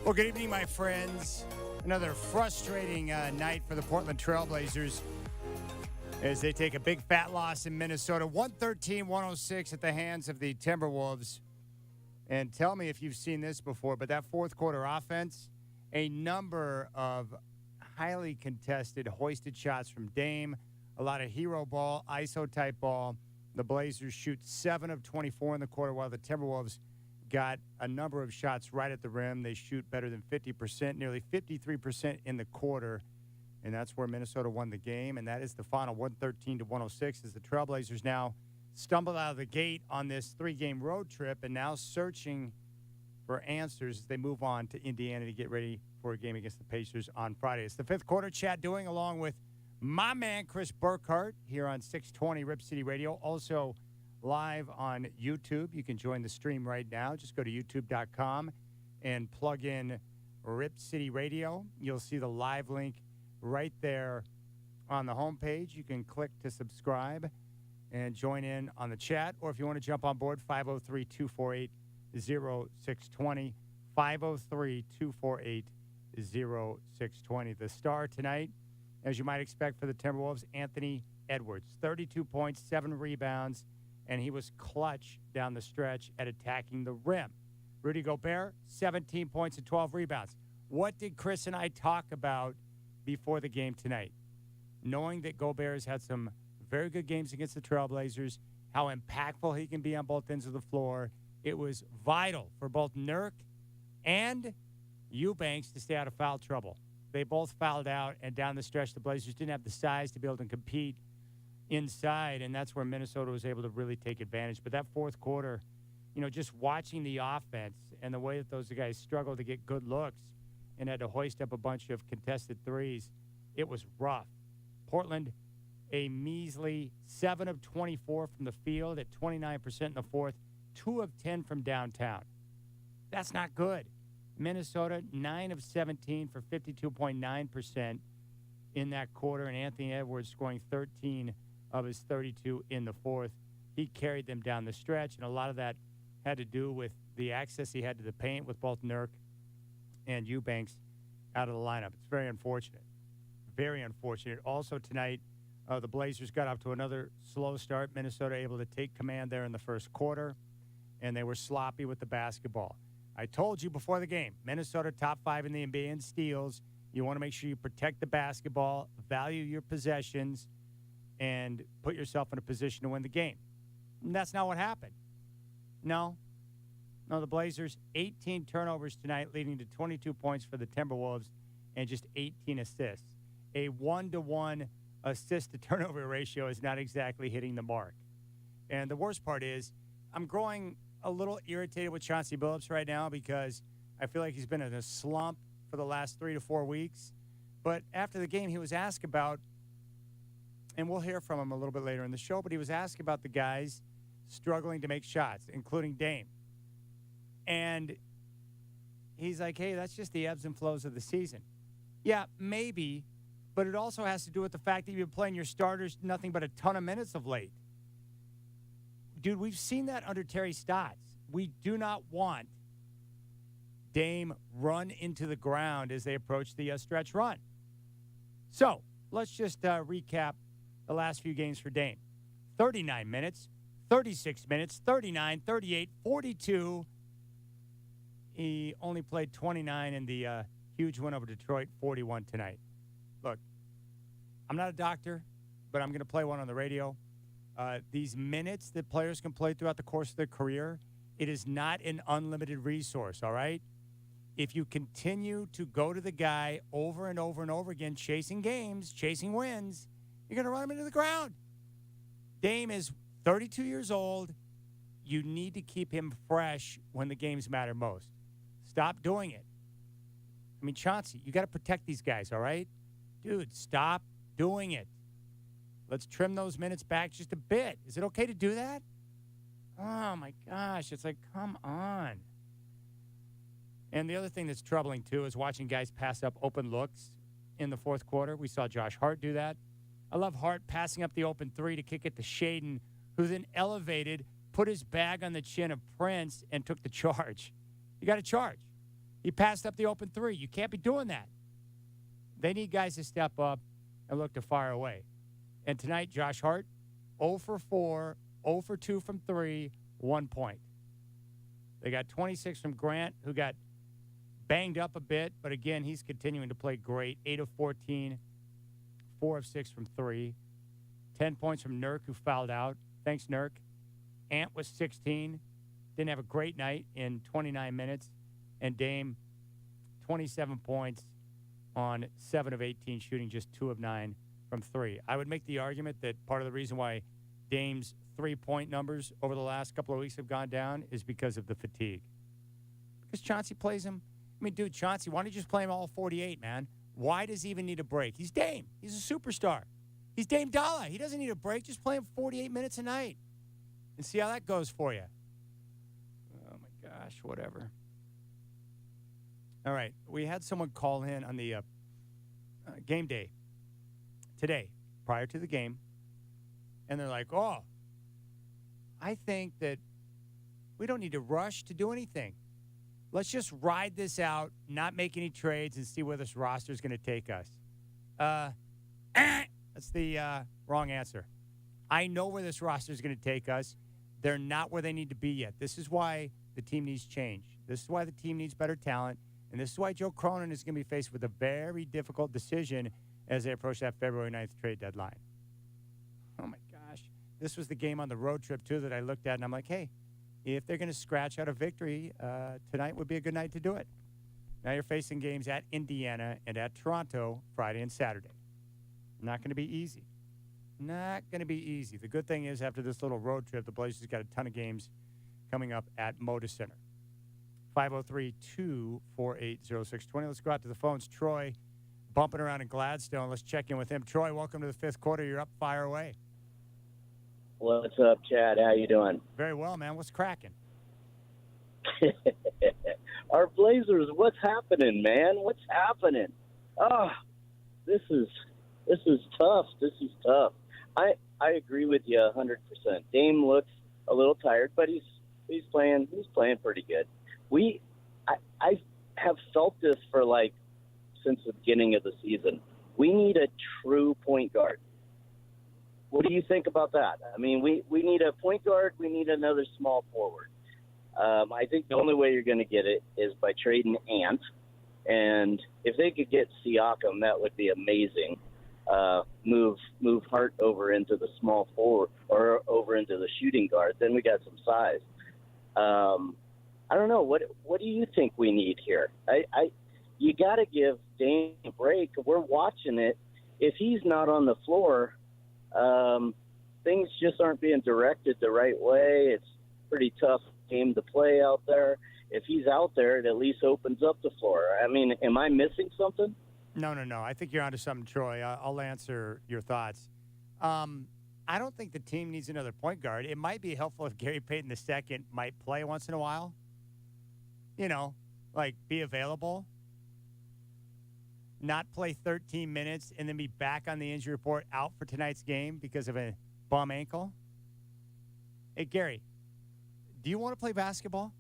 Well, good evening, my friends. Another frustrating night for the Portland Trailblazers as they take a big fat loss in Minnesota, 113-106 at the hands of the Timberwolves. And tell me if you've seen this before, but that fourth quarter offense, a number of highly contested, hoisted shots from Dame, a lot of hero ball, ISO-type ball. The Blazers shoot 7 of 24 in the quarter, while the Timberwolves got a number of shots right at the rim. They shoot better than 50%, nearly 53% in the quarter. And that's where Minnesota won the game. And that is the final 113-106 as the Trailblazers now stumbled out of the gate on this 3-game road trip and now searching for answers as they move on to Indiana to get ready for a game against the Pacers on Friday. It's the fifth quarter. Chad Doing along with my man Chris Burkhart here on 620 Rip City Radio. Also live on YouTube. You can join the stream right now. Just go to youtube.com and plug in Rip City Radio. You'll see the live link right there on the homepage. You can click to subscribe and join in on the chat. Or if you want to jump on board, 503-248-0620. 503-248-0620. The star tonight, as you might expect for the Timberwolves, Anthony Edwards. 32 points, 7 rebounds, and he was clutch down the stretch at attacking the rim. Rudy Gobert, 17 points and 12 rebounds. What did Chris and I talk about before the game tonight? Knowing that Gobert has had some very good games against the Trailblazers, how impactful he can be on both ends of the floor. It was vital for both Nurk and Eubanks to stay out of foul trouble. They both fouled out, and down the stretch, the Blazers didn't have the size to be able to compete inside, and that's where Minnesota was able to really take advantage. But that fourth quarter, just watching the offense and the way that those guys struggled to get good looks and had to hoist up a bunch of contested threes, it was rough. Portland, a measly 7 of 24 from the field at 29% in the fourth, 2 of 10 from downtown. That's not good. Minnesota, 9 of 17 for 52.9% in that quarter, and Anthony Edwards scoring 13 of his 32 in the fourth. He carried them down the stretch, and a lot of that had to do with the access he had to the paint with both Nurk and Eubanks out of the lineup. It's very unfortunate. Very unfortunate. Also tonight, the Blazers got off to another slow start. Minnesota able to take command there in the first quarter, and they were sloppy with the basketball. I told you before the game, Minnesota top 5 in the NBA in steals. You want to make sure you protect the basketball, value your possessions, and put yourself in a position to win the game. And that's not what happened. No, the Blazers, 18 turnovers tonight, leading to 22 points for the Timberwolves and just 18 assists. A 1-to-1 assist-to-turnover ratio is not exactly hitting the mark. And the worst part is I'm growing a little irritated with Chauncey Billups right now because I feel like he's been in a slump for the last 3 to 4 weeks. But after the game, he was asked about, and we'll hear from him a little bit later in the show, but he was asked about the guys struggling to make shots, including Dame. And he's like, hey, that's just the ebbs and flows of the season. Yeah, maybe, but it also has to do with the fact that you've been playing your starters nothing but a ton of minutes of late. Dude, we've seen that under Terry Stotts. We do not want Dame run into the ground as they approach the stretch run. So let's just recap the last few games for Dame. 39 minutes, 36 minutes, 39, 38, 42. He only played 29 in the huge win over Detroit, 41 tonight. Look, I'm not a doctor, but I'm going to play one on the radio. These minutes that players can play throughout the course of their career, it is not an unlimited resource, all right? If you continue to go to the guy over and over and over again, chasing games, chasing wins, you're going to run him into the ground. Dame is 32 years old. You need to keep him fresh when the games matter most. Stop doing it. I mean, Chauncey, you got to protect these guys, all right? Dude, stop doing it. Let's trim those minutes back just a bit. Is it okay to do that? Oh, my gosh. It's like, come on. And the other thing that's troubling, too, is watching guys pass up open looks in the fourth quarter. We saw Josh Hart do that. I love Hart passing up the open three to kick it to Shaden, who then elevated, put his bag on the chin of Prince, and took the charge. You got to charge. He passed up the open three. You can't be doing that. They need guys to step up and look to fire away. And tonight, Josh Hart, 0 for 4, 0 for 2 from 3, 1 point. They got 26 from Grant, who got banged up a bit, but again, he's continuing to play great. 8 of 14, 4 of 6 from 3. 10 points from Nurk, who fouled out. Thanks, Nurk. Ant was 16. Didn't have a great night in 29 minutes. And Dame, 27 points on 7 of 18, shooting just 2 of 9 from 3. I would make the argument that part of the reason why Dame's three-point numbers over the last couple of weeks have gone down is because of the fatigue. Because Chauncey plays him. I mean, dude, Chauncey, why don't you just play him all 48, man? Why does he even need a break? He's Dame. He's a superstar. He's Dame Dalla. He doesn't need a break. Just play him 48 minutes a night and see how that goes for you. Oh, my gosh, whatever. All right, we had someone call in on the game day today, prior to the game, and they're like, oh, I think that we don't need to rush to do anything. Let's just ride this out, not make any trades, and see where this roster is going to take us. That's the wrong answer. I know where this roster is going to take us. They're not where they need to be yet. This is why the team needs change. This is why the team needs better talent. And this is why Joe Cronin is going to be faced with a very difficult decision as they approach that February 9th trade deadline. Oh, my gosh. This was the game on the road trip, too, that I looked at, and I'm like, hey, if they're going to scratch out a victory, tonight would be a good night to do it. Now you're facing games at Indiana and at Toronto Friday and Saturday. Not going to be easy. Not going to be easy. The good thing is, after this little road trip, the Blazers got a ton of games coming up at Moda Center. 503-248-0620. Let's go out to the phones. Troy, bumping around in Gladstone. Let's check in with him. Troy, welcome to the fifth quarter. You're up. Fire away. What's up, Chad? How you doing? Very well, man. What's cracking? Our Blazers, what's happening, man? What's happening? Oh, this is tough. This is tough. I agree with you 100%. Dame looks a little tired, but he's playing pretty good. I have felt this for since the beginning of the season. We need a true point guard. What do you think about that? I mean, we need a point guard. We need another small forward. I think the only way you're going to get it is by trading Ant. And if they could get Siakam, that would be amazing. Move Hart over into the small forward or over into the shooting guard. Then we got some size. I don't know. What do you think we need here? You got to give Dame a break. We're watching it. If he's not on the floor, things just aren't being directed the right way. It's a pretty tough game to play out there. If he's out there, it at least opens up the floor. I mean, am I missing something? No. I think you're onto something, Troy. I'll answer your thoughts. I don't think the team needs another point guard. It might be helpful if Gary Payton II might play once in a while. Be available. Not play 13 minutes and then be back on the injury report out for tonight's game because of a bum ankle. Hey, Gary, do you want to play basketball?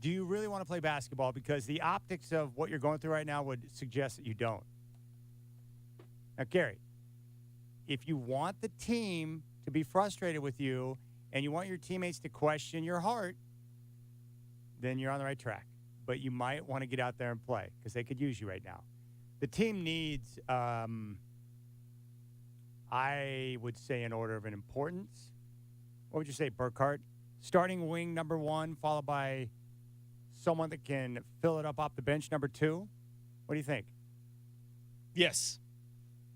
Do you really want to play basketball? Because the optics of what you're going through right now would suggest that you don't. Now, Gary, if you want the team to be frustrated with you and you want your teammates to question your heart, then you're on the right track. But you might want to get out there and play because they could use you right now. The team needs, I would say in order of an importance, what would you say, Burkhart? Starting wing number 1, followed by someone that can fill it up off the bench number 2. What do you think? Yes.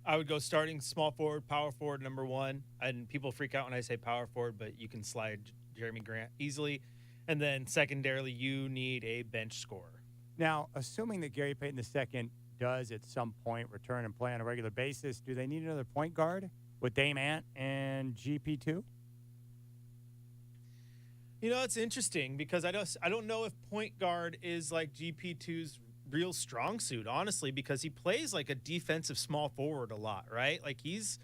I would go starting small forward, power forward number 1. And people freak out when I say power forward, but you can slide Jeremy Grant easily. And then secondarily, you need a bench scorer. Now, assuming that Gary Payton II does at some point return and play on a regular basis, do they need another point guard with Dame Ant and GP2? It's interesting because I don't know if point guard is like GP2's real strong suit, honestly, because he plays like a defensive small forward a lot, right? Like he's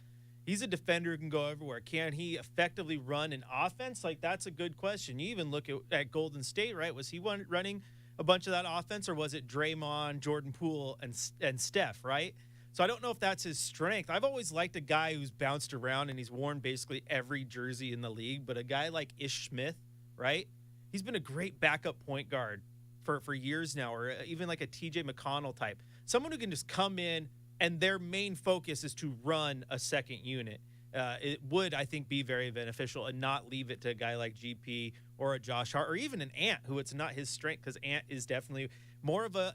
He's a defender who can go everywhere. Can he effectively run an offense? Like, that's a good question. You even look at Golden State, right? Was he running a bunch of that offense, or was it Draymond, Jordan Poole, and Steph, right? So I don't know if that's his strength. I've always liked a guy who's bounced around and he's worn basically every jersey in the league, but a guy like Ish Smith, right? He's been a great backup point guard for years now, or even like a TJ McConnell type. Someone who can just come in and their main focus is to run a second unit. It would, I think, be very beneficial and not leave it to a guy like GP or a Josh Hart or even an Ant, who it's not his strength, because Ant is definitely more of a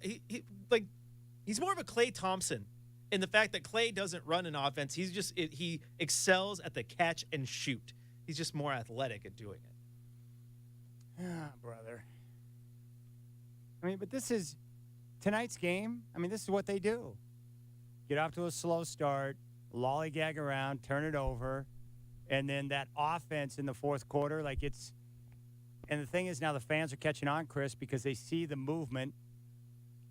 he's more of a Klay Thompson in the fact that Klay doesn't run an offense. He excels at the catch and shoot. He's just more athletic at doing it. Ah, brother. I mean, but this is tonight's game. I mean, this is what they do. Get off to a slow start, lollygag around, turn it over, and then that offense in the fourth quarter, and the thing is now the fans are catching on, Chris, because they see the movement.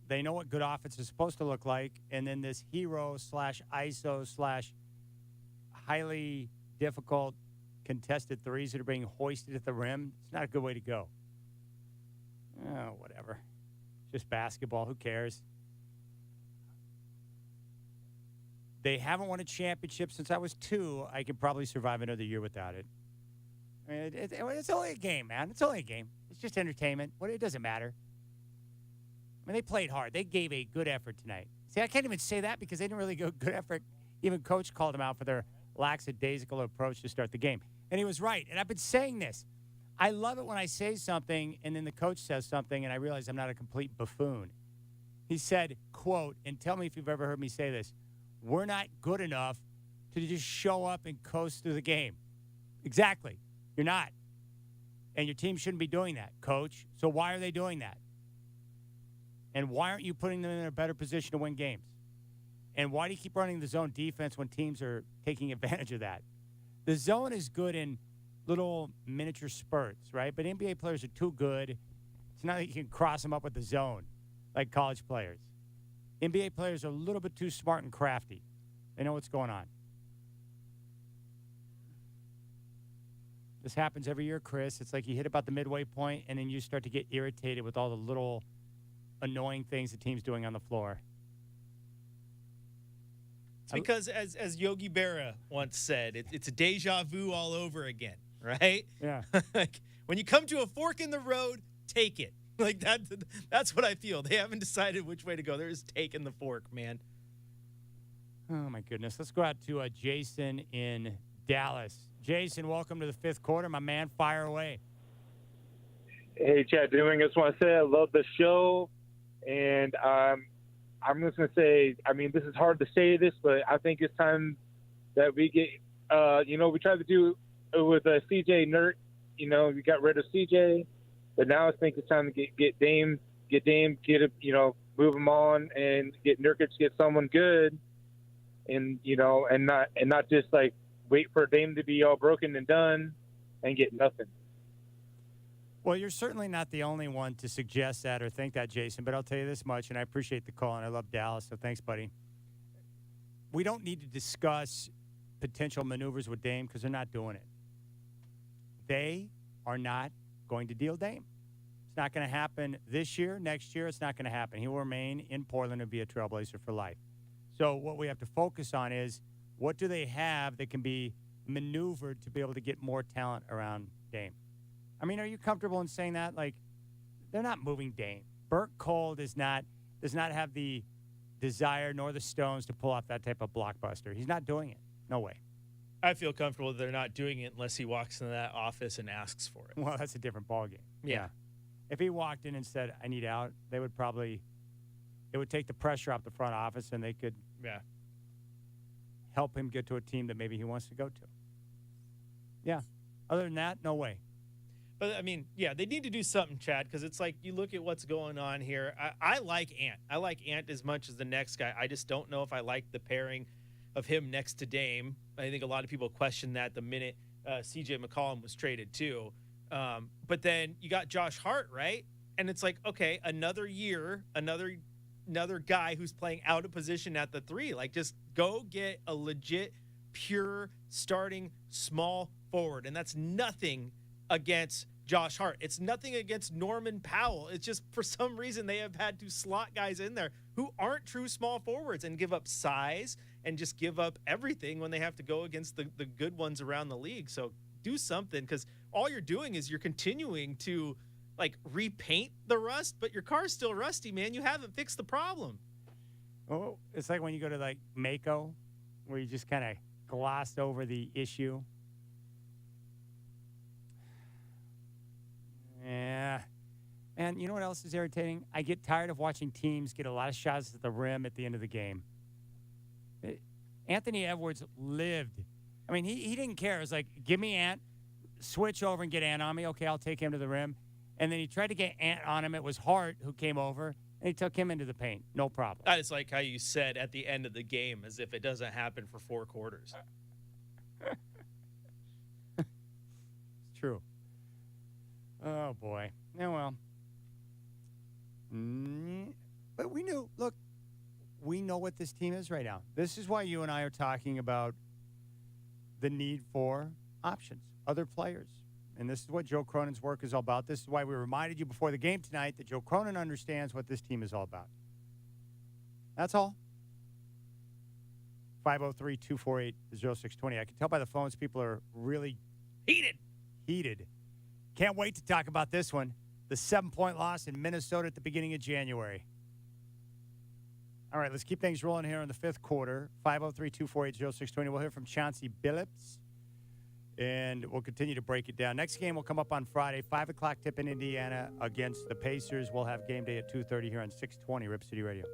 They know what good offense is supposed to look like, and then this hero / ISO / highly difficult contested threes that are being hoisted at the rim. It's not a good way to go. Oh, whatever. Just basketball. Who cares? They haven't won a championship since I was 2. I could probably survive another year without it. I mean, it's only a game, man. It's only a game. It's just entertainment. It doesn't matter. I mean, they played hard. They gave a good effort tonight. See, I can't even say that because they didn't really go good effort. Even Coach called them out for their lackadaisical approach to start the game. And he was right. And I've been saying this. I love it when I say something and then the coach says something and I realize I'm not a complete buffoon. He said, quote, and tell me if you've ever heard me say this, we're not good enough to just show up and coast through the game. Exactly. You're not. And your team shouldn't be doing that, Coach. So why are they doing that? And why aren't you putting them in a better position to win games? And why do you keep running the zone defense when teams are taking advantage of that? The zone is good in little miniature spurts, right? But NBA players are too good. It's not like you can cross them up with the zone like college players. NBA players are a little bit too smart and crafty. They know what's going on. This happens every year, Chris. It's like you hit about the midway point, and then you start to get irritated with all the little annoying things the team's doing on the floor. It's because, as Yogi Berra once said, it's a deja vu all over again, right? Yeah. Like, when you come to a fork in the road, take it. Like, that's what I feel. They haven't decided which way to go. They're just taking the fork, man. Oh, my goodness. Let's go out to Jason in Dallas. Jason, welcome to the fifth quarter. My man, fire away. Hey, Chad Doing. I just want to say I love the show. And I'm just going to say, I mean, this is hard to say this, but I think it's time that we get, we tried to do it with CJ Nurk. We got rid of CJ, but now I think it's time to get Dame, move him on and get Nurkic, get someone good, and not just like wait for Dame to be all broken and done and get nothing. Well, you're certainly not the only one to suggest that or think that, Jason, but I'll tell you this much, and I appreciate the call, and I love Dallas, so thanks, buddy. We don't need to discuss potential maneuvers with Dame because they're not doing it. They are not going to deal Dame. It's not going to happen this year. Next year, it's not going to happen. He will remain in Portland and be a Trailblazer for life. So what we have to focus on is what do they have that can be maneuvered to be able to get more talent around Dame? I mean, are you comfortable in saying that? Like, they're not moving Dame. Burt Cole does not have the desire nor the stones to pull off that type of blockbuster. He's not doing it. No way. I feel comfortable that they're not doing it unless he walks into that office and asks for it. Well, that's a different ballgame. Yeah. If he walked in and said, I need out, it would take the pressure off the front office and they could help him get to a team that maybe he wants to go to. Yeah. Other than that, no way. But, I mean, yeah, they need to do something, Chad, because it's like you look at what's going on here. I like Ant. I like Ant as much as the next guy. I just don't know if I like the pairing of him next to Dame. I think a lot of people question that the minute C.J. McCollum was traded, too. But then you got Josh Hart, right? And it's like, okay, another year, another guy who's playing out of position at the three. Like, just go get a legit pure starting small forward. And that's nothing against Josh Hart. It's nothing against Norman Powell. It's just for some reason they have had to slot guys in there who aren't true small forwards and give up size and just give up everything when they have to go against the good ones around the league. So do something, because all you're doing is you're continuing to like repaint the rust, but your car's still rusty, man. You haven't fixed the problem. Oh, it's like when you go to like Mako, where you just kind of glossed over the issue. Yeah. And you know what else is irritating? I get tired of watching teams get a lot of shots at the rim at the end of the game. Anthony Edwards lived. I mean, he didn't care. It was like, give me Ant, switch over and get Ant on me. Okay, I'll take him to the rim. And then he tried to get Ant on him. It was Hart who came over, and he took him into the paint. No problem. That is like how you said at the end of the game, as if it doesn't happen for 4 quarters. It's true. Oh, boy. Yeah, well. But we knew, look, we know what this team is right now. This is why you and I are talking about the need for options, other players. And this is what Joe Cronin's work is all about. This is why we reminded you before the game tonight that Joe Cronin understands what this team is all about. That's all. 503-248-0620. I can tell by the phones people are really heated. Can't wait to talk about this one. The 7-point loss in Minnesota at the beginning of January. All right, let's keep things rolling here in the 5th quarter. 503-248-0620. We'll hear from Chauncey Billups, and we'll continue to break it down. Next game will come up on Friday, 5 o'clock tip in Indiana against the Pacers. We'll have game day at 2:30 here on 620 Rip City Radio.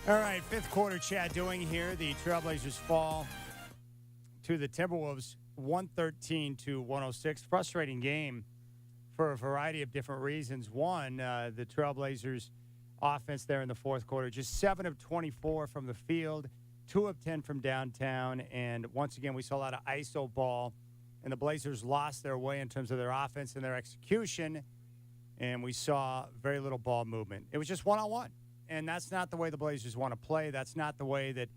All right, fifth quarter, Chad doing here. The Trailblazers fall to the Timberwolves 113-106. Frustrating game for a variety of different reasons. One, the Trailblazers offense there in the fourth quarter, just 7 of 24 from the field, 2 of 10 from downtown. And once again, we saw a lot of ISO ball, and the Blazers lost their way in terms of their offense and their execution. And we saw very little ball movement. It was just one-on-one. And that's not the way the Blazers want to play. That's not the way that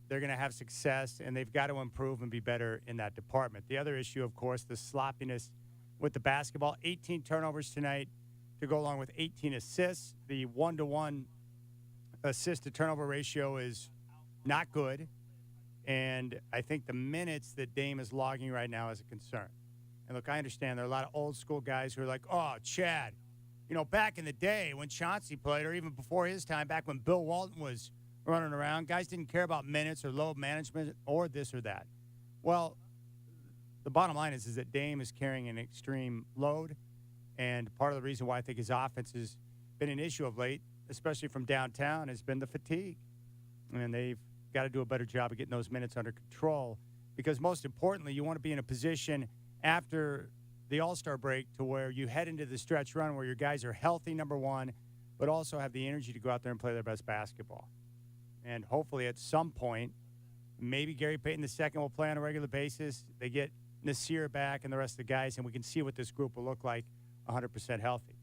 they're going to have success, and they've got to improve and be better in that department. The other issue, of course, the sloppiness with the basketball. 18 turnovers tonight to go along with 18 assists. The 1-to-1 assist-to-turnover ratio is not good, and I think the minutes that Dame is logging right now is a concern. And, look, I understand there are a lot of old-school guys who are like, oh, Chad, you know, back in the day when Chauncey played, or even before his time, back when Bill Walton was running around, guys didn't care about minutes or load management or this or that. Well, the bottom line is that Dame is carrying an extreme load, and part of the reason why I think his offense has been an issue of late, especially from downtown, has been the fatigue. And they've got to do a better job of getting those minutes under control, because most importantly, you want to be in a position after the All-Star break to where you head into the stretch run where your guys are healthy, number one, but also have the energy to go out there and play their best basketball. And hopefully at some point, maybe Gary Payton II will play on a regular basis. They get Nasir back and the rest of the guys, and we can see what this group will look like 100% healthy.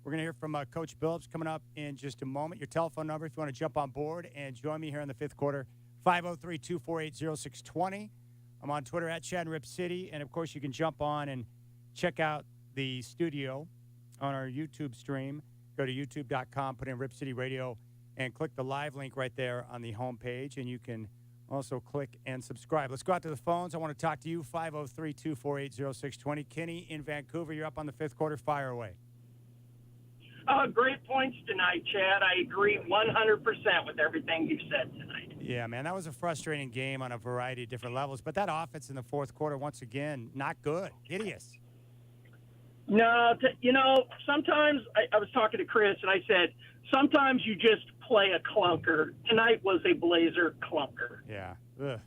We're going to hear from Coach Billups coming up in just a moment. Your telephone number if you want to jump on board and join me here in the fifth quarter, 503-248-0620. I'm on Twitter at Chad and Rip City, and, of course, you can jump on and check out the studio on our YouTube stream. Go to youtube.com, put in Rip City Radio, and click the live link right there on the homepage, and you can also click and subscribe. Let's go out to the phones. I want to talk to you, 503-248-0620. Kenny in Vancouver, you're up on the fifth quarter. Fire away. Great points tonight, Chad. I agree 100% with everything you've said tonight. Yeah, man, that was a frustrating game on a variety of different levels, but that offense in the fourth quarter, once again, not good. Hideous. No, sometimes I was talking to Chris, and I said, sometimes you just play a clunker. Tonight was a Blazer clunker. Yeah. Ugh.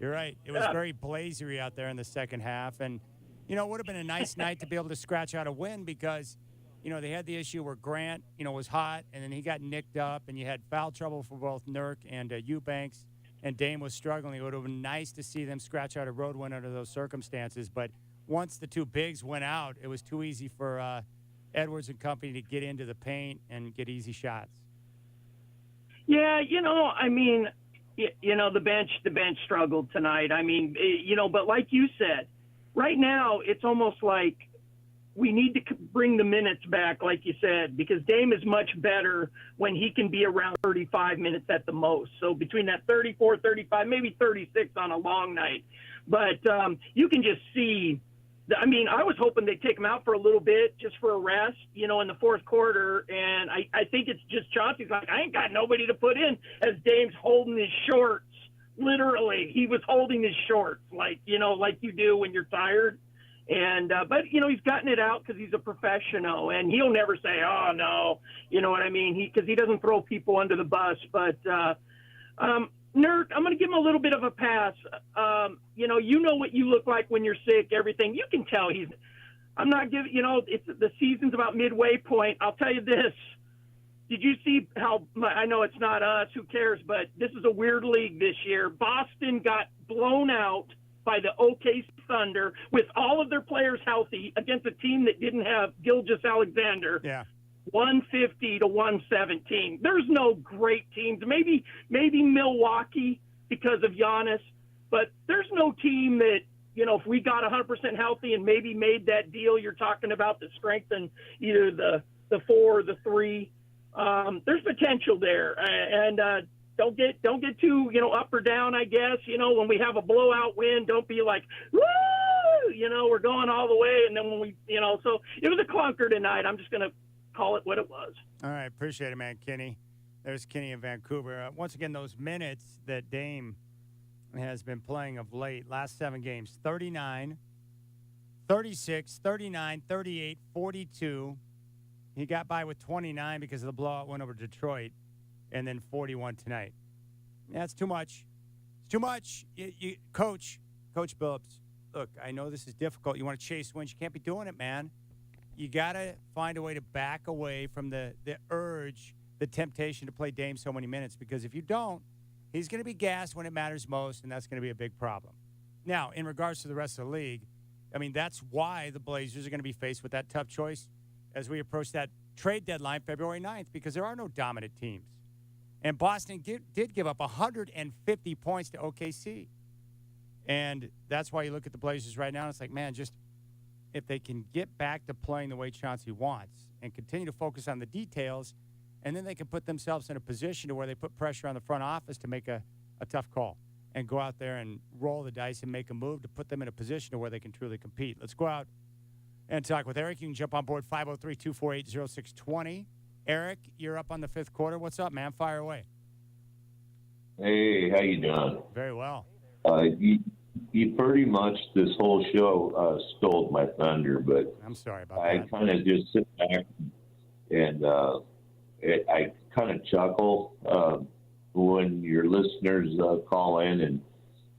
You're right. It was very blazery out there in the second half. And, it would have been a nice night to be able to scratch out a win because, they had the issue where Grant, was hot, and then he got nicked up, and you had foul trouble for both Nurk and Eubanks, and Dame was struggling. It would have been nice to see them scratch out a road win under those circumstances. But once the two bigs went out, it was too easy for Edwards and company to get into the paint and get easy shots. Yeah, the bench struggled tonight. But like you said, right now it's almost like we need to bring the minutes back, like you said, because Dame is much better when he can be around 35 minutes at the most. So between that 34, 35, maybe 36 on a long night. But you can just see – I was hoping they'd take him out for a little bit just for a rest, in the fourth quarter. And I think it's just Chauncey's like, I ain't got nobody to put in as Dame's holding his shorts. Literally, he was holding his shorts like you do when you're tired. And but he's gotten it out because he's a professional, and he'll never say, "Oh no," you know what I mean? Because he doesn't throw people under the bus. But Nurk, I'm going to give him a little bit of a pass. You know what you look like when you're sick. Everything you can tell I'm not giving. It's the season's about midway point. I'll tell you this. Did you see how? I know it's not us. Who cares? But this is a weird league this year. Boston got blown out by the OKC Thunder with all of their players healthy against a team that didn't have Gilgeous-Alexander. Yeah. 150-117. There's no great teams. Maybe Milwaukee because of Giannis, but there's no team that, if we got 100% healthy and maybe made that deal you're talking about to strengthen either the 4 or the 3, there's potential there. And don't get too, up or down, I guess. When we have a blowout win, don't be like, woo, we're going all the way. And then when we, so it was a clunker tonight. I'm just going to call it what it was. All right. Appreciate it, man. Kenny. There's Kenny in Vancouver. Once again, those minutes that Dame has been playing of late, last 7 games, 39, 36, 39, 38, 42. He got by with 29 because of the blowout win over Detroit. and then 41 tonight. That's too much. It's too much. Coach Billups, look, I know this is difficult. You want to chase wins. You can't be doing it, man. You got to find a way to back away from the urge, the temptation to play Dame so many minutes, because if you don't, he's going to be gassed when it matters most, and that's going to be a big problem. Now, in regards to the rest of the league, I mean, that's why the Blazers are going to be faced with that tough choice as we approach that trade deadline February 9th, because there are no dominant teams. And Boston did give up 150 points to OKC. And that's why you look at the Blazers right now, and it's like, man, just if they can get back to playing the way Chauncey wants and continue to focus on the details, and then they can put themselves in a position to where they put pressure on the front office to make a tough call and go out there and roll the dice and make a move to put them in a position to where they can truly compete. Let's go out and talk with Eric. You can jump on board 503-248-0620. Eric, you're up on the fifth quarter. What's up, man? Fire away. Hey, how you doing? Very well. You pretty much this whole show stole my thunder, but I'm sorry about I that. kind of just sit back and I kind of chuckle when your listeners call in,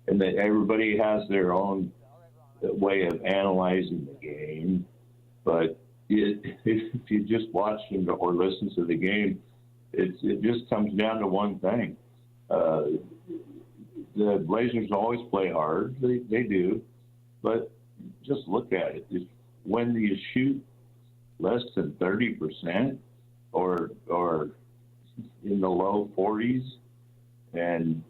and that everybody has their own way of analyzing the game. But if you just watch or listen to the game, it just comes down to one thing. The Blazers always play hard. They do. But just look at it. When you shoot less than 30% or in the low 40s, and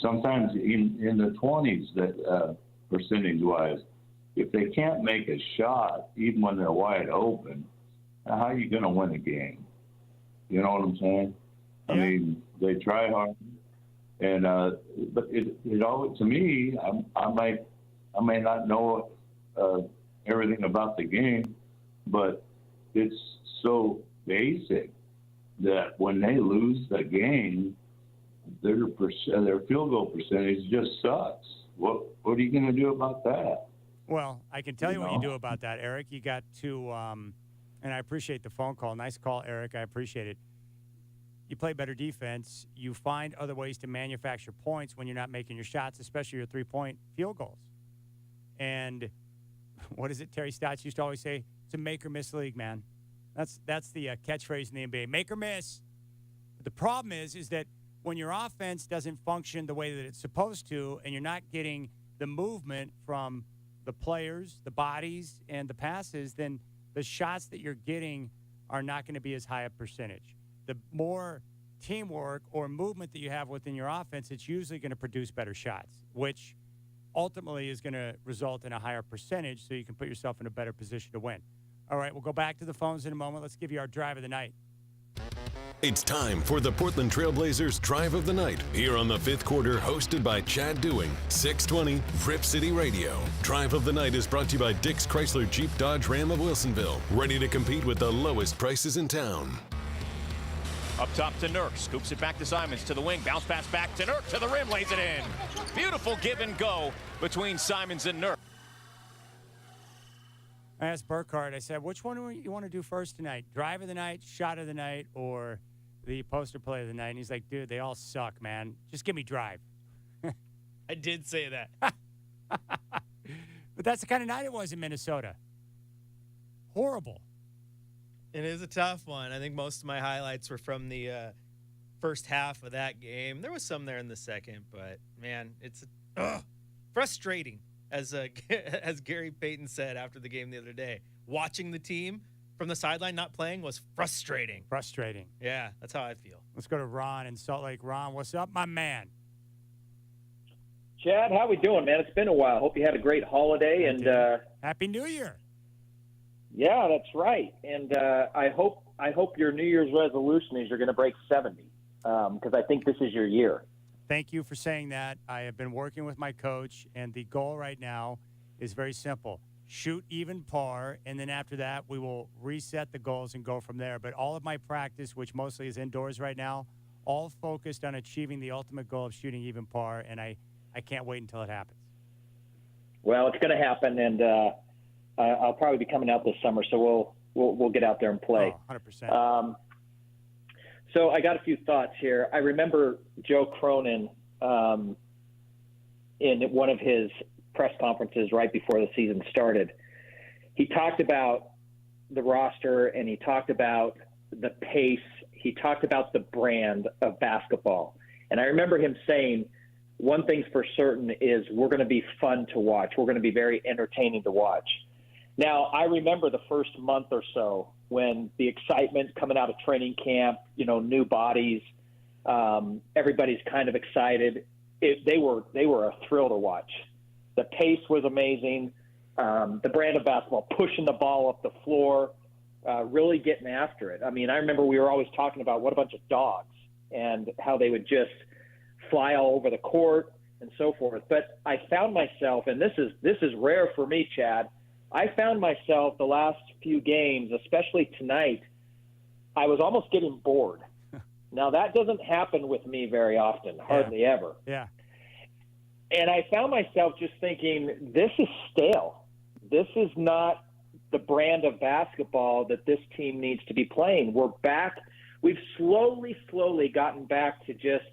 sometimes in the 20s, that percentage-wise, if they can't make a shot, even when they're wide open, how are you going to win a game? You know what I'm saying? Yeah. I mean, they try hard, and but it always, to me, I may not know everything about the game, but it's so basic that when they lose the game, their field goal percentage just sucks. What are you going to do about that? Well, I can tell you what you do about that, Eric. You got to, and I appreciate the phone call. Nice call, Eric. I appreciate it. You play better defense. You find other ways to manufacture points when you're not making your shots, especially your three-point field goals. And what is it Terry Stotts used to always say? It's a make-or-miss league, man. That's the catchphrase in the NBA, make or miss. But the problem is that when your offense doesn't function the way that it's supposed to, and you're not getting the movement from the players, the bodies, and the passes, then the shots that you're getting are not going to be as high a percentage. The more teamwork or movement that you have within your offense, it's usually going to produce better shots, which ultimately is going to result in a higher percentage so you can put yourself in a better position to win. All right, we'll go back to the phones in a moment. Let's give you our drive of the night. It's time for the Portland Trailblazers Drive of the Night, here on the fifth quarter, hosted by Chad Dewing, 620 Rip City Radio. Drive of the Night is brought to you by Dick's Chrysler Jeep Dodge Ram of Wilsonville, ready to compete with the lowest prices in town. Up top to Nurk, scoops it back to Simons, to the wing, bounce pass back to Nurk, to the rim, lays it in. Beautiful give and go between Simons and Nurk. I asked Burkhardt, I said, which one do you want to do first tonight? Drive of the night, shot of the night, or the poster play of the night? And he's like, dude, they all suck, man. Just give me drive. I did say that. But that's the kind of night it was in Minnesota. Horrible. It is a tough one. I think most of my highlights were from the first half of that game. There was some there in the second, but, man, it's frustrating. As Gary Payton said after the game the other day, watching the team from the sideline not playing was frustrating. Frustrating. Yeah, that's how I feel. Let's go to Ron in Salt Lake. Ron, what's up, my man? Chad, how we doing, man? It's been a while. Hope you had a great holiday. And Happy New Year. Yeah, that's right. And I hope your New Year's resolution is you're going to break 70 because I think this is your year. Thank you for saying that. I have been working with my coach, and the goal right now is very simple. Shoot even par, and then after that, we will reset the goals and go from there. But all of my practice, which mostly is indoors right now, all focused on achieving the ultimate goal of shooting even par, and I can't wait until it happens. Well, it's going to happen, and I'll probably be coming out this summer, so we'll get out there and play. Oh, 100%. So I got a few thoughts here. I remember Joe Cronin in one of his press conferences right before the season started. He talked about the roster and he talked about the pace. He talked about the brand of basketball. And I remember him saying, one thing's for certain is we're going to be fun to watch. We're going to be very entertaining to watch. Now, I remember the first month or so when the excitement coming out of training camp, new bodies, everybody's kind of excited. They were a thrill to watch. The pace was amazing. The brand of basketball, pushing the ball up the floor, really getting after it. I mean, I remember we were always talking about what a bunch of dogs and how they would just fly all over the court and so forth. But I found myself, and this is rare for me, Chad, I found myself the last few games, especially tonight, I was almost getting bored. Now, that doesn't happen with me very often, hardly ever. Yeah. And I found myself just thinking, this is stale. This is not the brand of basketball that this team needs to be playing. We're back. We've slowly gotten back to just,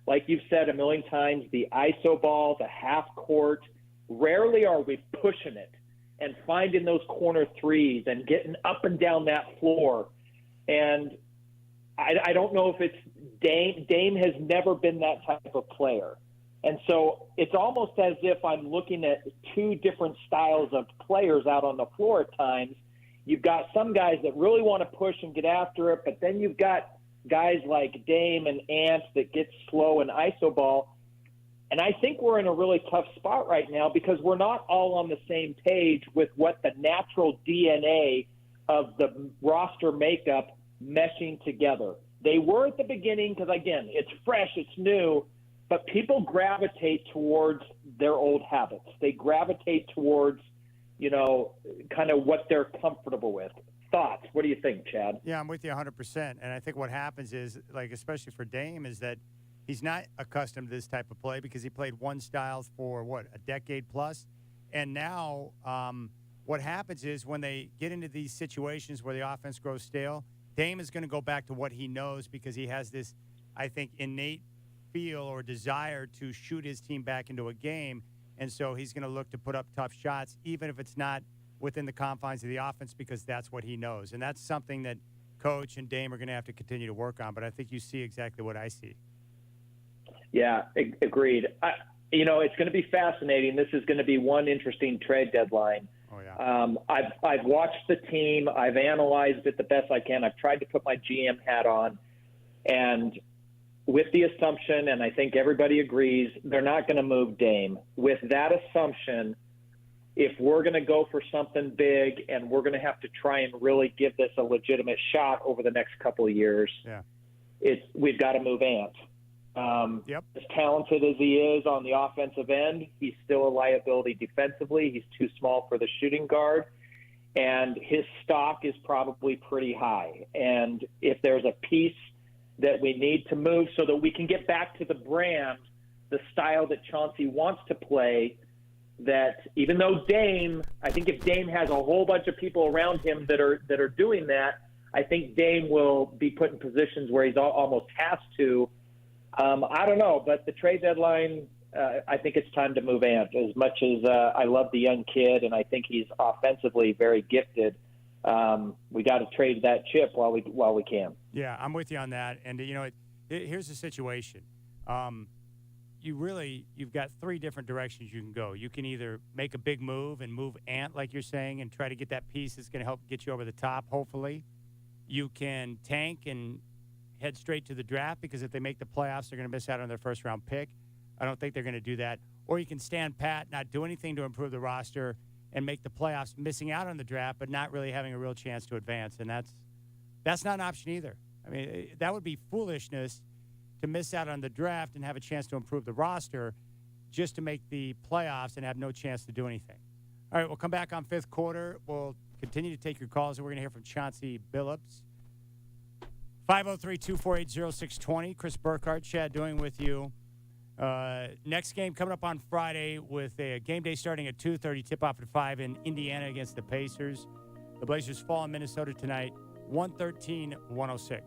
like you've said a million times, the iso ball, the half court. Rarely are we pushing it and finding those corner threes and getting up and down that floor. And I don't know if it's Dame. Dame has never been that type of player. And so it's almost as if I'm looking at two different styles of players out on the floor at times. You've got some guys that really want to push and get after it, but then you've got guys like Dame and Ant that get slow and iso ball. And I think we're in a really tough spot right now because we're not all on the same page with what the natural DNA of the roster makeup meshing together. They were at the beginning because, again, it's fresh, it's new, but people gravitate towards their old habits. They gravitate towards, kind of what they're comfortable with. Thoughts? What do you think, Chad? Yeah, I'm with you 100%. And I think what happens is, like, especially for Dame, is that he's not accustomed to this type of play because he played one style for, a decade plus. And now what happens is when they get into these situations where the offense grows stale, Dame is going to go back to what he knows because he has this, I think, innate feel or desire to shoot his team back into a game. And so he's going to look to put up tough shots, even if it's not within the confines of the offense, because that's what he knows. And that's something that Coach and Dame are going to have to continue to work on. But I think you see exactly what I see. Yeah, agreed. It's going to be fascinating. This is going to be one interesting trade deadline. Oh, yeah. I've watched the team. I've analyzed it the best I can. I've tried to put my GM hat on. And with the assumption, and I think everybody agrees, they're not going to move Dame. With that assumption, if we're going to go for something big and we're going to have to try and really give this a legitimate shot over the next couple of years, we've got to move Ant. As talented as he is on the offensive end, he's still a liability defensively. He's too small for the shooting guard, and his stock is probably pretty high. And if there's a piece that we need to move so that we can get back to the brand, the style that Chauncey wants to play, that even though Dame, I think if Dame has a whole bunch of people around him that are doing that, I think Dame will be put in positions where he's almost has to. I don't know, but the trade deadline, I think it's time to move Ant. As much as I love the young kid and I think he's offensively very gifted, we got to trade that chip while we can. Yeah, I'm with you on that. And here's the situation. You've got three different directions you can go. You can either make a big move and move Ant, like you're saying, and try to get that piece that's going to help get you over the top, hopefully. You can tank and head straight to the draft because if they make the playoffs, they're going to miss out on their first-round pick. I don't think they're going to do that. Or you can stand pat, not do anything to improve the roster, and make the playoffs, missing out on the draft, but not really having a real chance to advance. And that's not an option either. I mean, that would be foolishness to miss out on the draft and have a chance to improve the roster just to make the playoffs and have no chance to do anything. All right, we'll come back on fifth quarter. We'll continue to take your calls, and we're going to hear from Chauncey Billups. 503-248-0620. Chris Burkhardt, Chad Doing with you. Next game coming up on Friday with a game day starting at 2:30, tip-off at 5 in Indiana against the Pacers. The Blazers fall in Minnesota tonight, 113-106.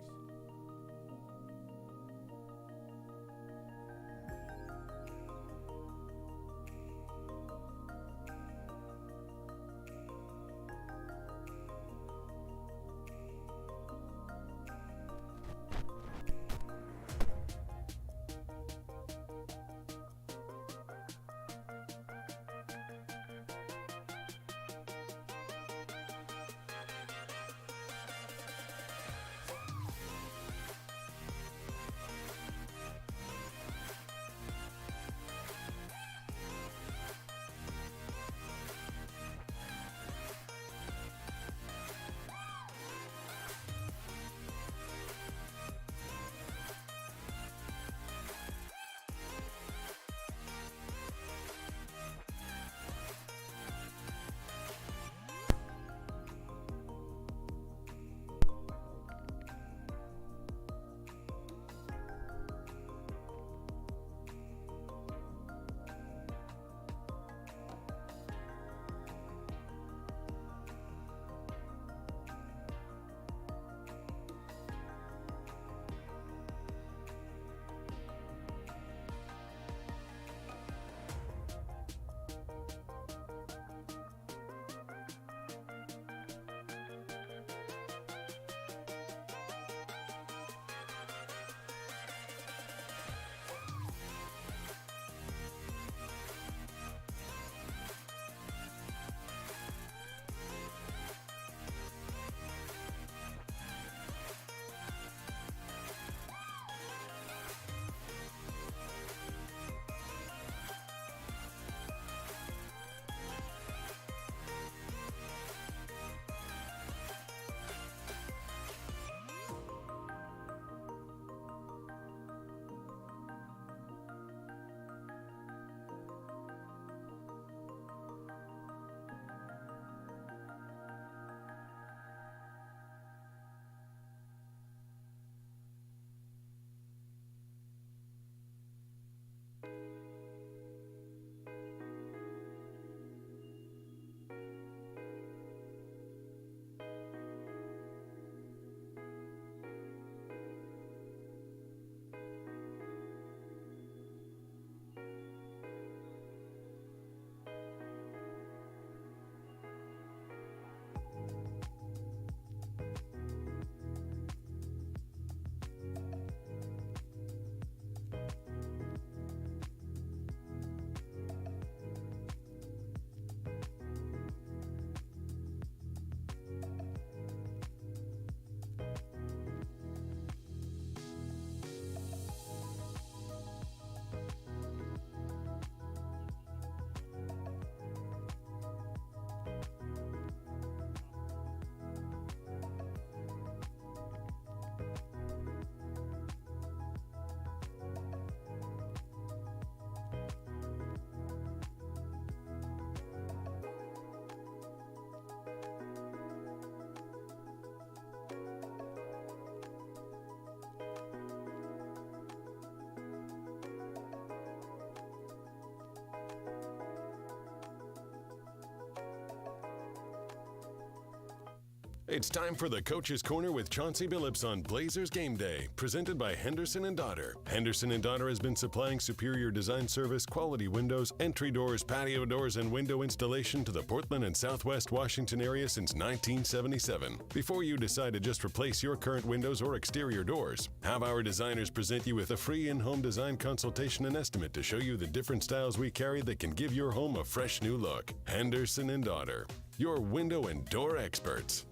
It's time for the Coach's Corner with Chauncey Billups on Blazers Game Day, presented by Henderson & Daughter. Henderson & Daughter has been supplying superior design service, quality windows, entry doors, patio doors, and window installation to the Portland and Southwest Washington area since 1977. Before you decide to just replace your current windows or exterior doors, have our designers present you with a free in-home design consultation and estimate to show you the different styles we carry that can give your home a fresh new look. Henderson & Daughter, your window and door experts.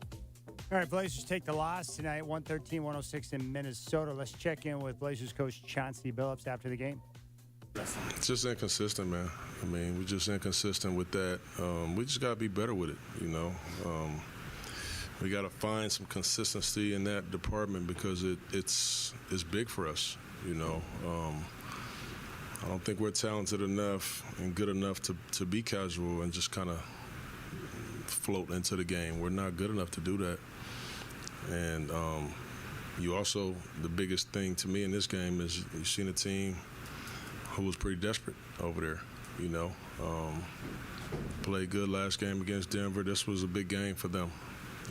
All right, Blazers take the loss tonight, 113-106 in Minnesota. Let's check in with Blazers coach Chauncey Billups after the game. It's just inconsistent, man. I mean, we're just inconsistent with that. We just got to be better with it, you know. We got to find some consistency in that department because it's big for us, you know. I don't think we're talented enough and good enough to be casual and just kind of float into the game. We're not good enough to do that. And you also, the biggest thing to me in this game is you've seen a team who was pretty desperate over there, you know. Played good last game against Denver. This was a big game for them,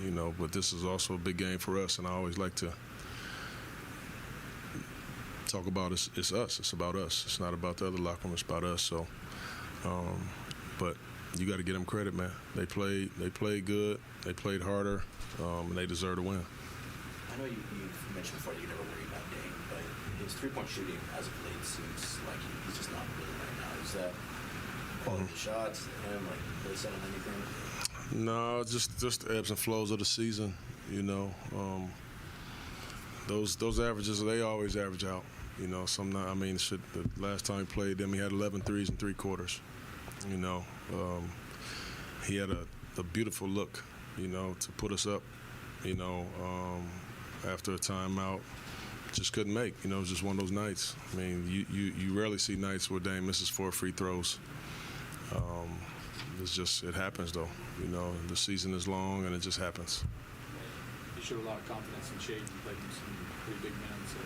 you know, but this is also a big game for us, and I always like to talk about it's us. It's about us. It's not about the other locker room. It's about us. So, but you got to get them credit, man. They played good. They played harder, and they deserve to win. I know you've mentioned before that you never worry about Dame, but his three-point shooting as of late seems like he's just not really right now. Is that quality of the shots, him, like, really set on anything? No, just ebbs and flows of the season, you know. Those averages, they always average out. You know, some not. I mean, the last time he played them, he had 11 threes in 3 quarters. You know, he had a beautiful look, you know, to put us up, you know, after a timeout. Just couldn't make, you know, it was just one of those nights. I mean, you rarely see nights where Dame misses 4 free throws. It happens, though. You know, the season is long, and it just happens. You showed a lot of confidence in Shade. You played some pretty big men, so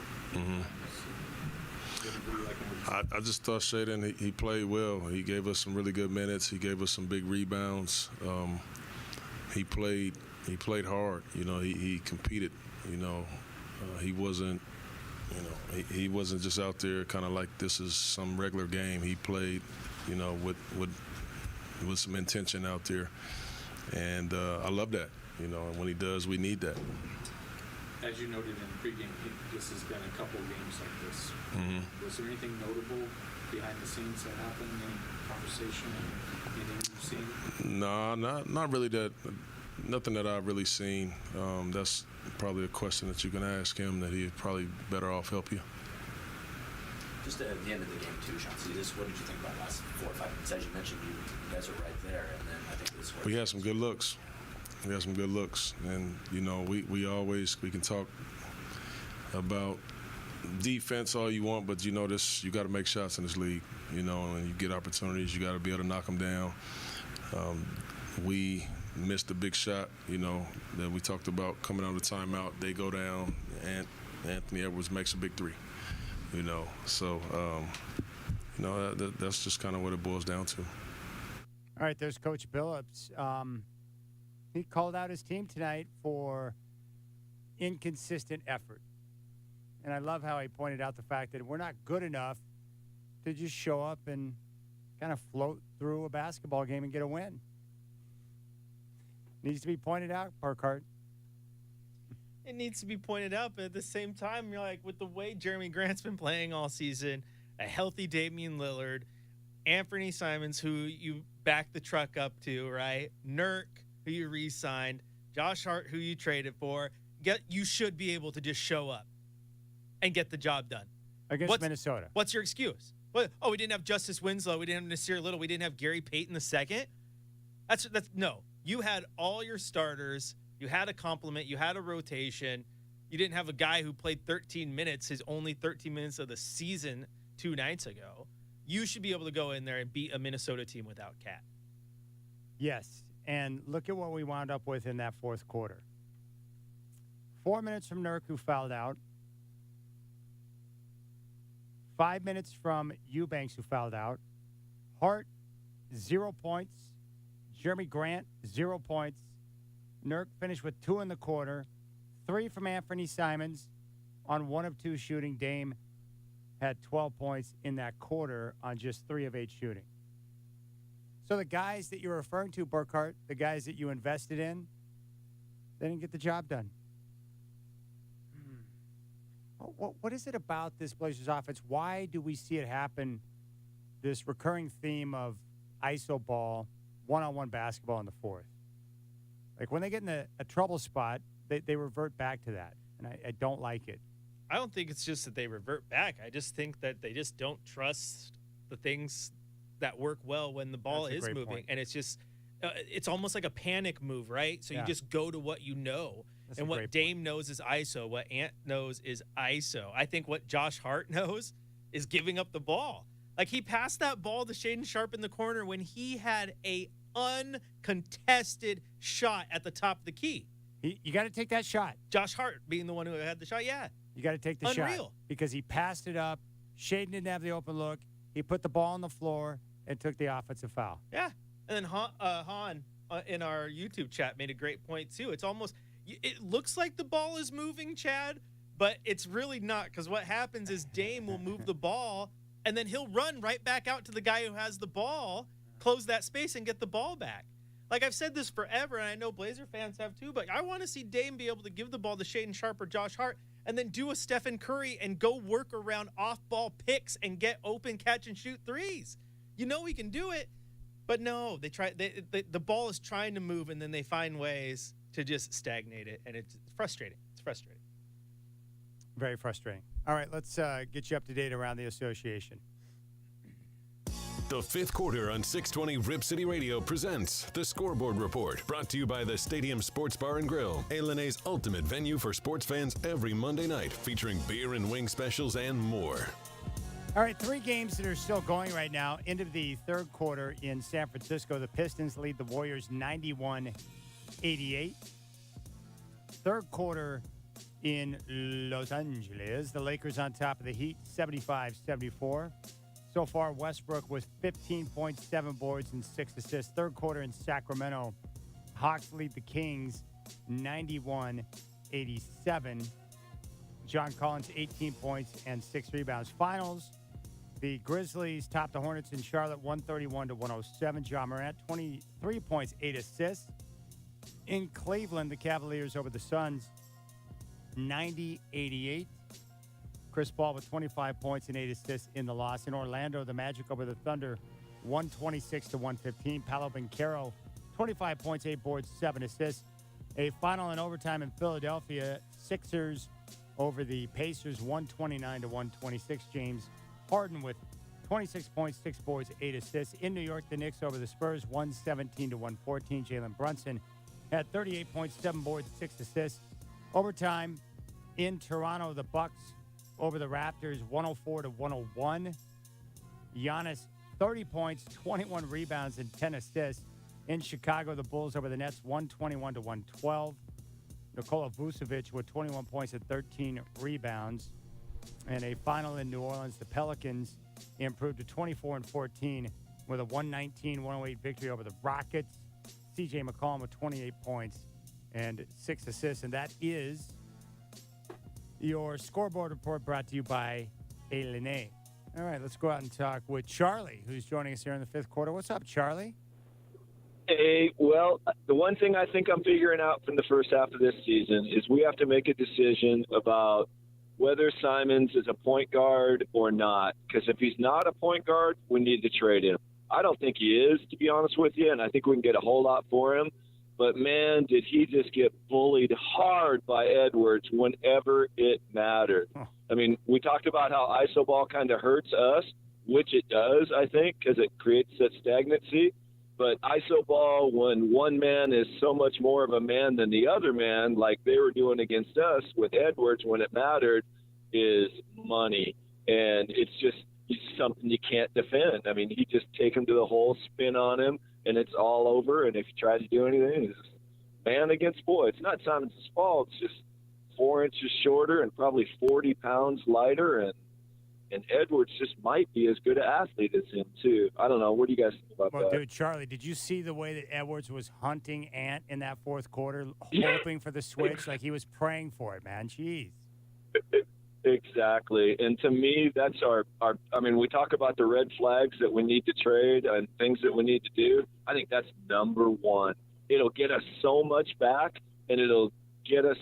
I just thought Shaden, he played well. He gave us some really good minutes. He gave us some big rebounds. He played hard. You know, he competed. You know, he wasn't. You know, he wasn't just out there kind of like this is some regular game. He played, you know, with some intention out there, and I love that. You know, and when he does, we need that. As you noted in the pregame, this has been a couple games like this. Was there anything notable behind the scenes that happened? Any conversation? Anything you've seen? No, not really. Nothing that I've really seen. That's probably a question that you can ask him. That he'd probably better off help you. Just at the end of the game, too, Chauncey, what did you think about the last 4 or 5 minutes? As you mentioned, you guys are right there, and then I think this. We had some good looks. We had some good looks, and you know we can talk about defense all you want, but you know this, you got to make shots in this league, you know, and you get opportunities, you got to be able to knock them down. We missed a big shot, you know, that we talked about coming out of the timeout. They go down, and Anthony Edwards makes a big 3, you know. So, you know, that's just kind of what it boils down to. All right, there's Coach Billups. He called out his team tonight for inconsistent effort. And I love how he pointed out the fact that we're not good enough to just show up and kind of float through a basketball game and get a win. Needs to be pointed out, Parkart. It needs to be pointed out, but at the same time, you're like, with the way Jeremy Grant's been playing all season, a healthy Damian Lillard, Anthony Simons, who you backed the truck up to, right? Nurk, who you re-signed, Josh Hart, who you traded for. You should be able to just show up and get the job done. Against Minnesota. What's your excuse? What, we didn't have Justice Winslow. We didn't have Nasir Little. We didn't have Gary Payton II. That's no. You had all your starters. You had a complement. You had a rotation. You didn't have a guy who played 13 minutes, his only 13 minutes of the season 2 nights ago. You should be able to go in there and beat a Minnesota team without Cat. Yes, and look at what we wound up with in that fourth quarter. 4 minutes from Nurk, who fouled out. 5 minutes from Eubanks, who fouled out. Hart, 0 points. Jeremy Grant, 0 points. Nurk finished with 2 in the quarter, 3 from Anthony Simons on 1 of 2 shooting. Dame had 12 points in that quarter on just 3 of 8 shooting. So the guys that you're referring to, Burkhart, the guys that you invested in, they didn't get the job done. What is it about this Blazers offense? Why do we see it happen, this recurring theme of iso ball, one-on-one basketball in the fourth? Like when they get in a trouble spot, they revert back to that, and I don't like it. I don't think it's just that they revert back. I just think that they just don't trust the things that work well when the ball is moving. Point. And it's just, it's almost like a panic move, right? So you just go to what you know. That's and what Dame knows is ISO. What Ant knows is ISO. I think what Josh Hart knows is giving up the ball. Like he passed that ball to Shaedon Sharpe in the corner when he had a uncontested shot at the top of the key. You got to take that shot. Josh Hart being the one who had the shot, yeah. You got to take the shot because he passed it up. Shaedon didn't have the open look. He put the ball on the floor and took the offensive foul. Yeah, and then Han in our YouTube chat made a great point too. It's almost, it looks like the ball is moving, Chad, but it's really not, because what happens is Dame will move the ball and then he'll run right back out to the guy who has the ball, close that space, and get the ball back. Like I've said this forever, and I know Blazer fans have too, but I want to see Dame be able to give the ball to Shaedon Sharpe or Josh Hart and then do a Stephen Curry and go work around off-ball picks and get open catch-and-shoot threes. You know he can do it, but no, the ball is trying to move, and then they find ways to just stagnate it, and it's frustrating. It's frustrating. Very frustrating. All right, let's get you up to date around the association. The fifth quarter on 620 Rip City Radio presents the Scoreboard Report, brought to you by the Stadium Sports Bar and Grill, A-Linnae's ultimate venue for sports fans every Monday night, featuring beer and wing specials and more. All right, 3 games that are still going right now into the third quarter in San Francisco. The Pistons lead the Warriors 91-88. Third quarter in Los Angeles, the Lakers on top of the Heat 75-74. So far, Westbrook with 15.7 boards and 6 assists. Third quarter in Sacramento, Hawks lead the Kings 91-87. John Collins, 18 points and 6 rebounds. Finals, the Grizzlies top the Hornets in Charlotte 131-107. John Morant, 23 points, 8 assists. In Cleveland, the Cavaliers over the Suns 90-88. Chris Paul with 25 points and 8 assists in the loss. In Orlando, the Magic over the Thunder, 126-115. Paolo Banchero, 25 points, 8 boards, 7 assists. A final in overtime in Philadelphia, Sixers over the Pacers, 129-126. James Harden with 26 points, 6 boards, 8 assists. In New York, the Knicks over the Spurs, 117-114. Jalen Brunson had 38 points, 7 boards, 6 assists. Overtime in Toronto, the Bucks over the Raptors, 104-101. Giannis, 30 points, 21 rebounds, and 10 assists. In Chicago, the Bulls over the Nets, 121-112. Nikola Vucevic with 21 points and 13 rebounds. And a final in New Orleans, the Pelicans improved to 24-14 with a 119-108 victory over the Rockets. C.J. McCollum with 28 points and 6 assists. And that is your scoreboard report, brought to you by A-Linnaeus. All right, let's go out and talk with Charlie, who's joining us here in the fifth quarter. What's up, Charlie? Hey, well, the one thing I think I'm figuring out from the first half of this season is we have to make a decision about whether Simons is a point guard or not. Because if he's not a point guard, we need to trade him. I don't think he is, to be honest with you, and I think we can get a whole lot for him. But, man, did he just get bullied hard by Edwards whenever it mattered. I mean, we talked about how iso ball kind of hurts us, which it does, I think, because it creates that stagnancy. But iso ball, when one man is so much more of a man than the other man, like they were doing against us with Edwards when it mattered, is money. And it's something you can't defend. I mean, he just take him to the hole, spin on him, and it's all over. And if you try to do anything, it's man against boy. It's not Simons' fault. It's just 4 inches shorter and probably 40 pounds lighter. And And Edwards just might be as good an athlete as him, too. I don't know. What do you guys think about Well, that? dude, Charlie, did you see the way that Edwards was hunting Ant in that fourth quarter, hoping for the switch? Like he was praying for it, man. Jeez. Exactly. And to me, that's our I mean, we talk about the red flags that we need to trade and things that we need to do. I think that's number one. It'll get us so much back, and it'll get us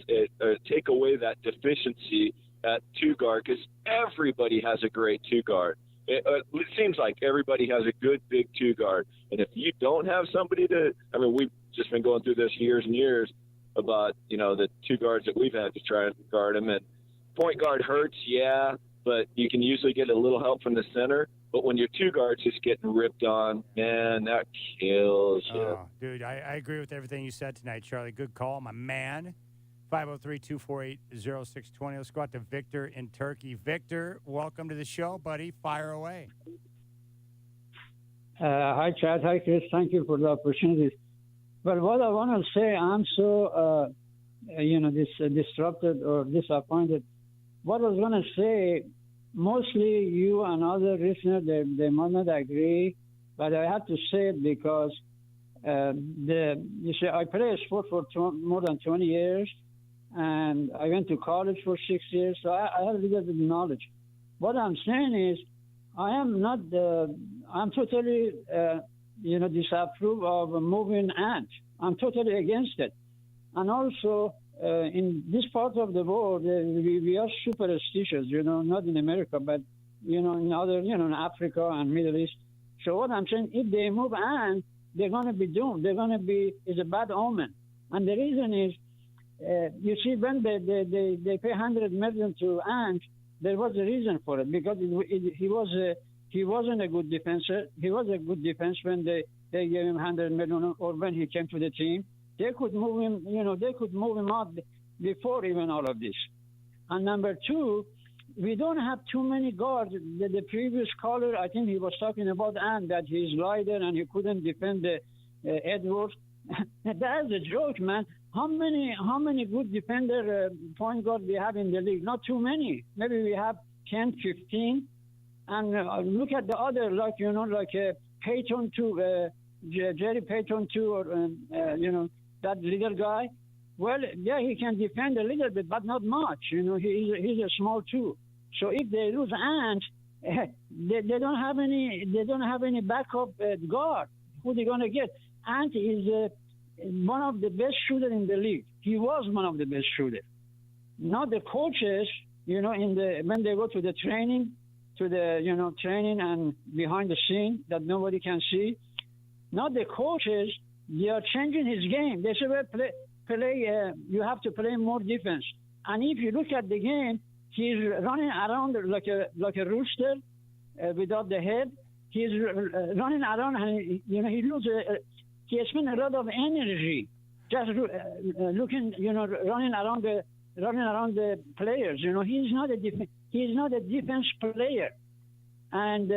take away that deficiency at two guard, because everybody has a great two guard. It seems like everybody has a good big two guard. And if you don't have somebody I mean, we've just been going through this years and years about, the two guards that we've had to try and guard them. And point guard hurts, yeah, but you can usually get a little help from the center. But when your two guards just getting ripped on, man, that kills you. Oh, dude, I agree with everything you said tonight, Charlie. Good call, my man. 503-248-0620. Let's go out to Victor in Turkey. Victor, welcome to the show, buddy. Fire away. Hi, Chad. Hi, Chris. Thank you for the opportunity. But what I want to say, I'm so, disrupted or disappointed. What I was going to say, mostly you and other listeners, they might not agree, but I have to say it because I play a sport for more than 20 years, and I went to college for 6 years, so I have a little bit of knowledge. What I'm saying is, I'm totally, disapprove of moving ants. I'm totally against it. And also, in this part of the world, we are superstitious, not in America, but, in other, in Africa and Middle East. So what I'm saying, if they move ants, they're going to be doomed. It's a bad omen. And the reason is, you see, when they pay $100 million to Ant, there was a reason for it, because he wasn't a good defender. He was a good defense when they gave him $100 million, or when he came to the team. They could move him, they could move him out before even all of this. And number two, we don't have too many guards. The previous caller, I think he was talking about Ant, that he's lighter and he couldn't defend Edwards. That's a joke, man. How many good defender point guard we have in the league? Not too many. Maybe we have 10, 15. And look at the other, Payton too, Jerry Payton too, or that little guy. Well, yeah, he can defend a little bit, but not much. He's a small too. So if they lose Ant, they don't have any backup guard. Who they gonna get? Ant is one of the best shooters in the league. He was one of the best shooters. Not the coaches, when they go to the training, training and behind the scene that nobody can see. Not the coaches. They are changing his game. They say, well, you have to play more defense. And if you look at the game, he's running around like a rooster without the head. He's running around, and he spends a lot of energy just looking, running around the players. He's not a defense player, and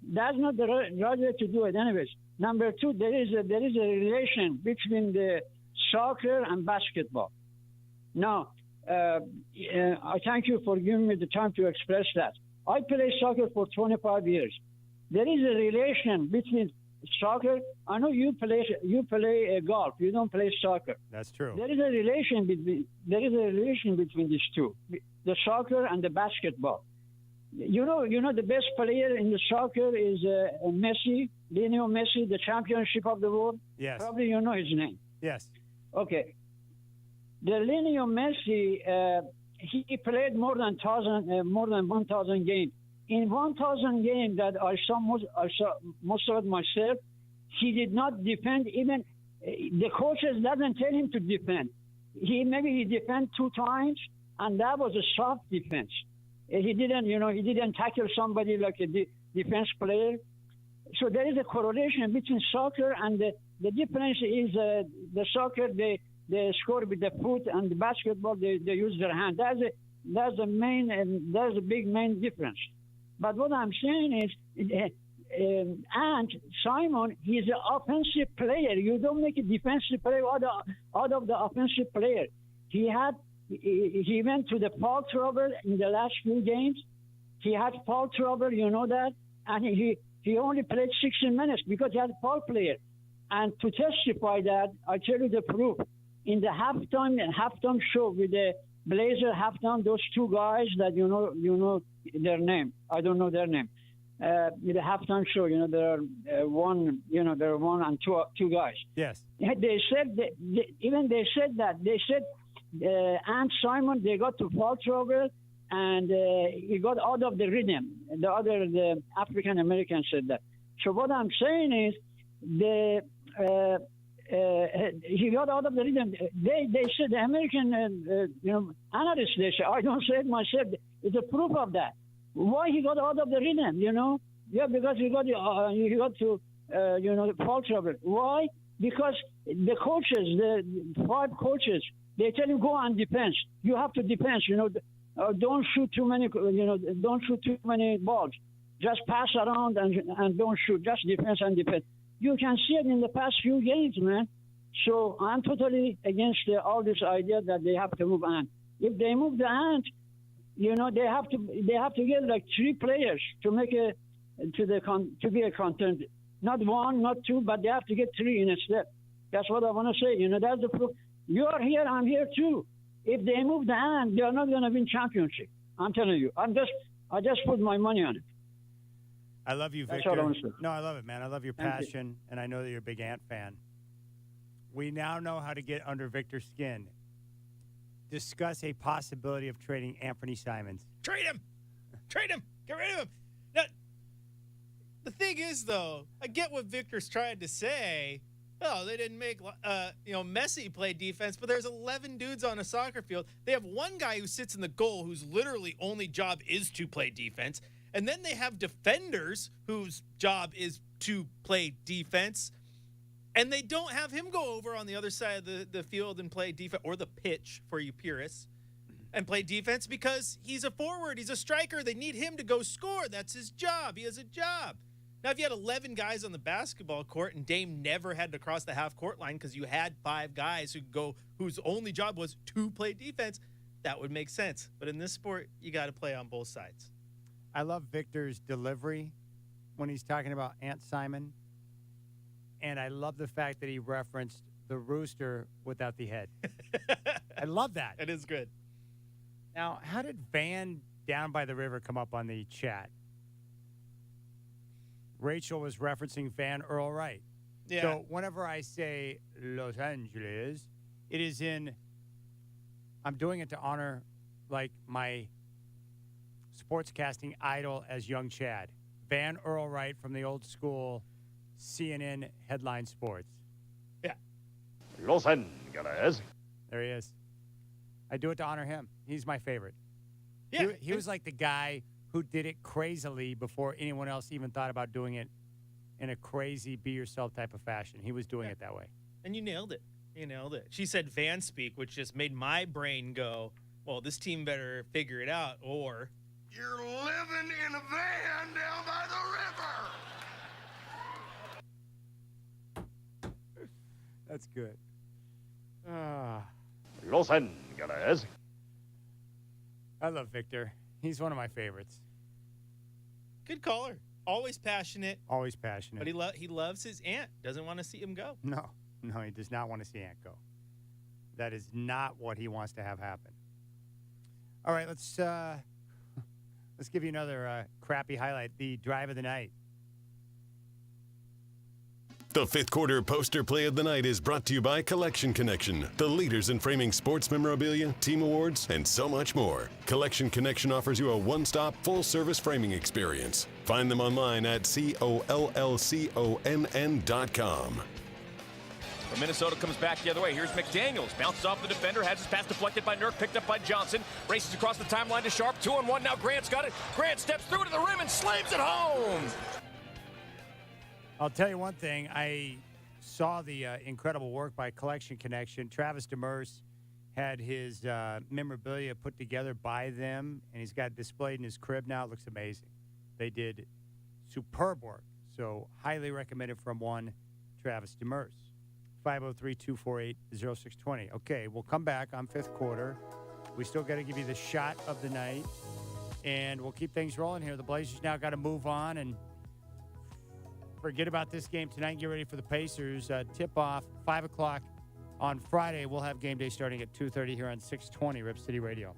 that's not the right way to do it. Anyways, number two, there is a relation between the soccer and basketball. Now, I thank you for giving me the time to express that. I played soccer for 25 years. There is a relation between soccer. I know you play golf. You don't play soccer. That's true. There is a relation between these two, the soccer and the basketball. The best player in the soccer is Messi, Lionel Messi, the championship of the world. Yes. Probably you know his name. Yes. Okay. The Lionel Messi, he played more than 1,000 games. In 1,000 games that I saw most of it myself, he did not defend. Even the coaches doesn't tell him to defend. He defend 2 times, and that was a soft defense. He didn't tackle somebody like a defense player. So there is a correlation between soccer and the difference is the soccer they score with the foot, and the basketball they use their hand. That's a big main difference. But what I'm saying is, and Simon, he's an offensive player. You don't make a defensive player out of the offensive player. He went to the foul trouble in the last few games. he had foul trouble, you know that? And he only played 16 minutes because he had a foul player. And to testify that, I tell you the proof. In the halftime show with the Blazer halftime, those two guys that you know their name. I don't know their name. With the halftime show, there are one and two guys. Yes. They said they said Ant Simon, they got to foul trouble and he got out of the rhythm. The African American said that. So what I'm saying is he got out of the rhythm. They said the American analysts, they say, I don't say it myself. It's a proof of that. Why he got out of the rhythm? Yeah, because he got to foul trouble. Why? Because the coaches, the 5 coaches, they tell him go and defense. You have to defense. Don't shoot too many. Don't shoot too many balls. Just pass around and don't shoot. Just defense and defense. You can see it in the past few games, man. So I'm totally against all this idea that they have to move Ant. If they move the Ant, they have to get like 3 players to make to be a contender. Not 1, not 2, but they have to get 3 in a step. That's what I want to say. That's the proof. You are here, I'm here too. If they move the Ant, they are not going to win championship. I'm telling you. I just put my money on it. I love you, Victor. That's all I want to say. No, I love it, man. I love your Thank you. passion, and I know that you're a big Ant fan. We now know how to get under Victor's skin. Discuss a possibility of trading Anthony Simons. Trade him. Trade him. Get rid of him. Now, the thing is, though, I get what Victor's trying to say. Oh, they didn't make Messi play defense, but there's 11 dudes on a soccer field. They have one guy who sits in the goal whose literally only job is to play defense. And then they have defenders whose job is to play defense. And they don't have him go over on the other side of the field and play defense, or the pitch for you purists, and play defense because he's a forward. He's a striker. They need him to go score. That's his job. He has a job. Now, if you had 11 guys on the basketball court and Dame never had to cross the half-court line because you had 5 guys whose only job was to play defense, that would make sense. But in this sport, you got to play on both sides. I love Victor's delivery when he's talking about Ant Simon. And I love the fact that he referenced the rooster without the head. I love that. It is good. Now, how did Van down by the river come up on the chat? Rachel was referencing Van Earl Wright. Yeah. So whenever I say Los Angeles, it is I'm doing it to honor like my sportscasting idol as young Chad. Van Earl Wright from the old school CNN headline sports. Yeah. Los Angeles. There he is. I do it to honor him. He's my favorite. Yeah. He was like the guy who did it crazily before anyone else even thought about doing it in a crazy be-yourself type of fashion. He was doing it that way. And you nailed it. You nailed it. She said van speak, which just made my brain go, well, this team better figure it out, or you're living in a van down by the river. That's good. Los Angeles. I love Victor. He's one of my favorites. good caller. Always passionate. Always passionate. But he loves his aunt. Doesn't want to see him go. No, he does not want to see Ant go. That is not what he wants to have happen. All right, let's give you another crappy highlight. The drive of the night. The fifth quarter poster play of the night is brought to you by Collection Connection, the leaders in framing sports memorabilia, team awards, and so much more. Collection Connection offers you a one-stop, full-service framing experience. Find them online at COLLCONN.com. But Minnesota comes back the other way. Here's McDaniels. Bounces off the defender. Has his pass deflected by Nurk. Picked up by Johnson. Races across the timeline to Sharp. 2-on-1. Now Grant's got it. Grant steps through to the rim and slams it home. I'll tell you one thing. I saw the incredible work by Collection Connection. Travis Demers had his memorabilia put together by them, and he's got it displayed in his crib now. It looks amazing. They did superb work. So highly recommended from one Travis Demers. 503-248-0620. Okay, we'll come back on fifth quarter. We still got to give you the shot of the night. and we'll keep things rolling here. The Blazers now got to move on and forget about this game tonight and get ready for the Pacers. Tip-off, 5 o'clock on Friday. We'll have game day starting at 2:30 here on 620 Rip City Radio.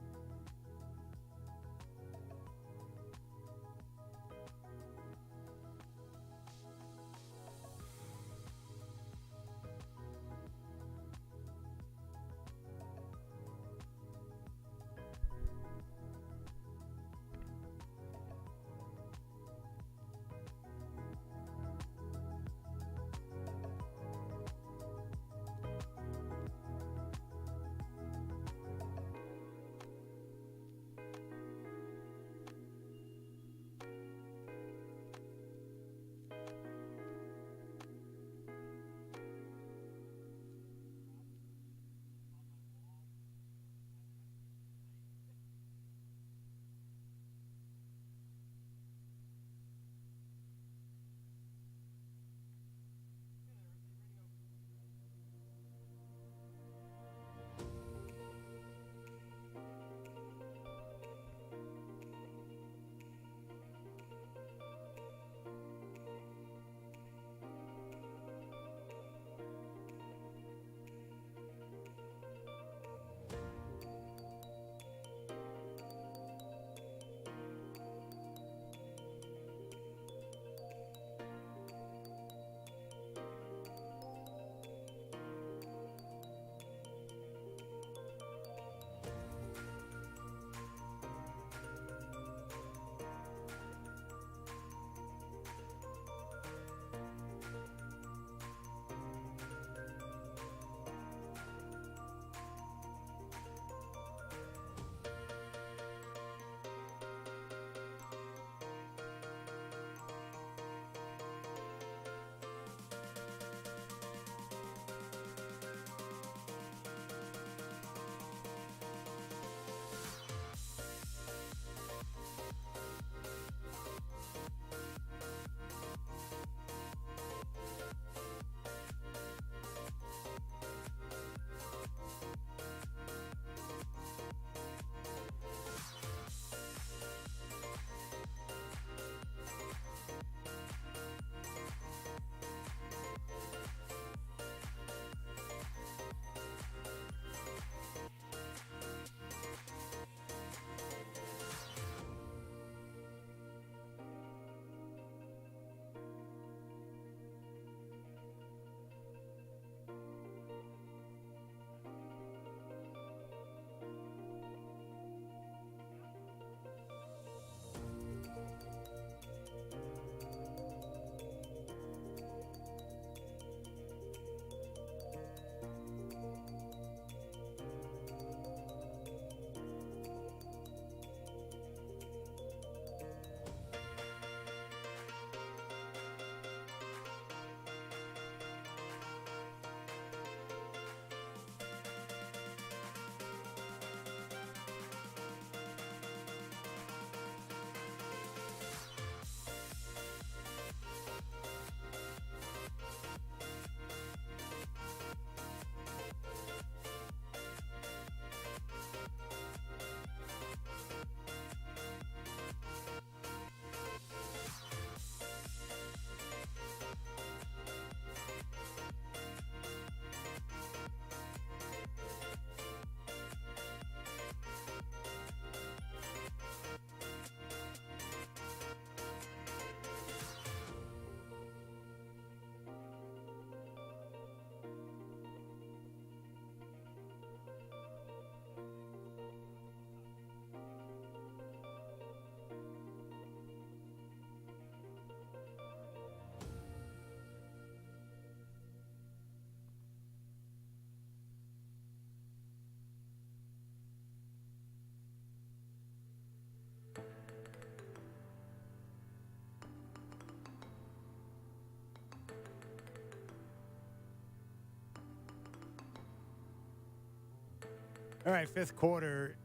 All right, fifth quarter.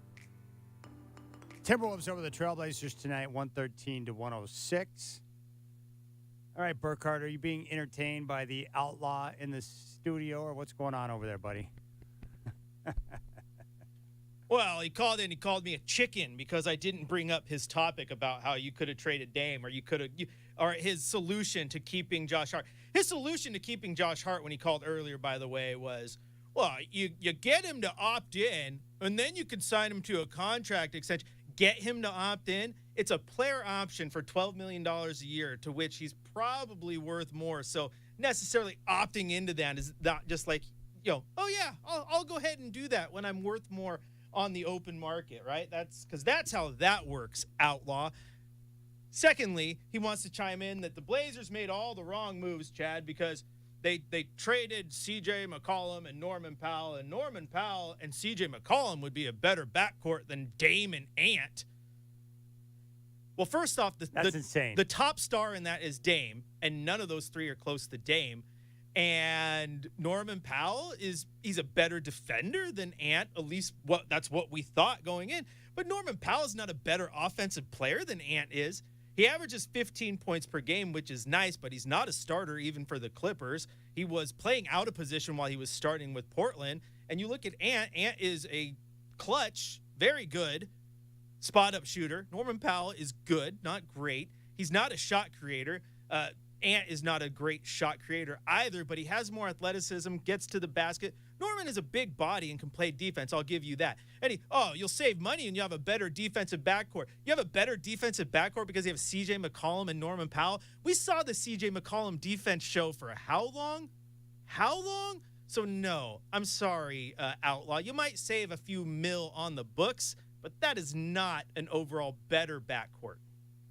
Timberwolves over the Trailblazers tonight, 113 to 106. All right, Burkhardt, are you being entertained by the outlaw in the studio, or what's going on over there, buddy? Well, he called me a chicken because I didn't bring up his topic about how you could have traded Dame, or his solution to keeping Josh Hart. His solution to keeping Josh Hart when he called earlier, by the way, was, well, you get him to opt in, and then you can sign him to a contract extension. Get him to opt in. It's a player option for $12 million a year, to which he's probably worth more. So necessarily opting into that is not just like, oh yeah, I'll go ahead and do that when I'm worth more on the open market, right? That's how that works, Outlaw. Secondly, he wants to chime in that the Blazers made all the wrong moves, Chad, because they traded C.J. McCollum and Norman Powell, and Norman Powell and C.J. McCollum would be a better backcourt than Dame and Ant. Well, first off, that's insane. The top star in that is Dame, and none of those three are close to Dame. And Norman Powell he's a better defender than Ant, at least that's what we thought going in. But Norman Powell is not a better offensive player than Ant is. He averages 15 points per game, which is nice, but he's not a starter even for the Clippers. He was playing out of position while he was starting with Portland. And you look at Ant is a clutch, very good spot-up shooter. Norman Powell is good, not great. He's not a shot creator. Ant is not a great shot creator either, but he has more athleticism, gets to the basket. Norman is a big body and can play defense. I'll give you that. And you'll save money and you have a better defensive backcourt. You have a better defensive backcourt because you have C.J. McCollum and Norman Powell. We saw the C.J. McCollum defense show for how long? So no, I'm sorry, Outlaw. You might save a few mil on the books, but that is not an overall better backcourt.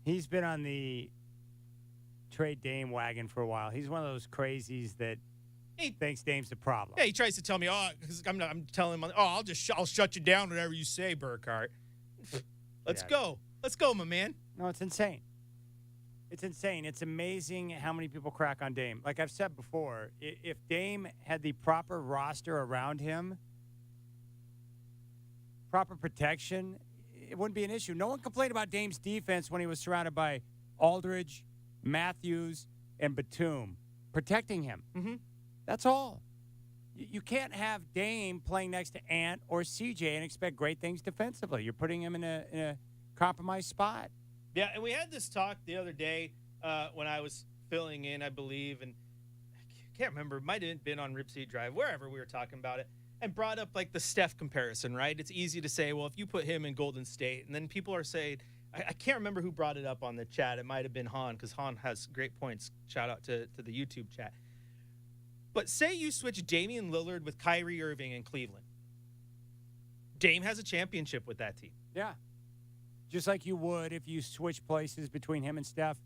He's been on the trade Dame wagon for a while. He's one of those crazies that thinks Dame's the problem. Yeah, he tries to tell me, because I'm telling him, I'll shut you down whatever you say, Burkhart. Let's go, my man. No, it's insane. It's insane. It's amazing how many people crack on Dame. Like I've said before, if Dame had the proper roster around him, proper protection, it wouldn't be an issue. No one complained about Dame's defense when he was surrounded by Aldridge, Matthews, and Batum protecting him. Mm-hmm. That's all. You can't have Dame playing next to Ant or CJ and expect great things defensively. You're putting him in a compromised spot. Yeah, and we had this talk the other day when I was filling in, I believe, and I can't remember. It might have been on Rip City Drive, wherever we were talking about it, and brought up like the Steph comparison, right? It's easy to say, well, if you put him in Golden State, and then people are saying, I can't remember who brought it up on the chat. It might have been Han, because Han has great points. Shout out to the YouTube chat. But say you switch Damian Lillard with Kyrie Irving in Cleveland. Dame has a championship with that team. Yeah. Just like you would if you switch places between him and Steph,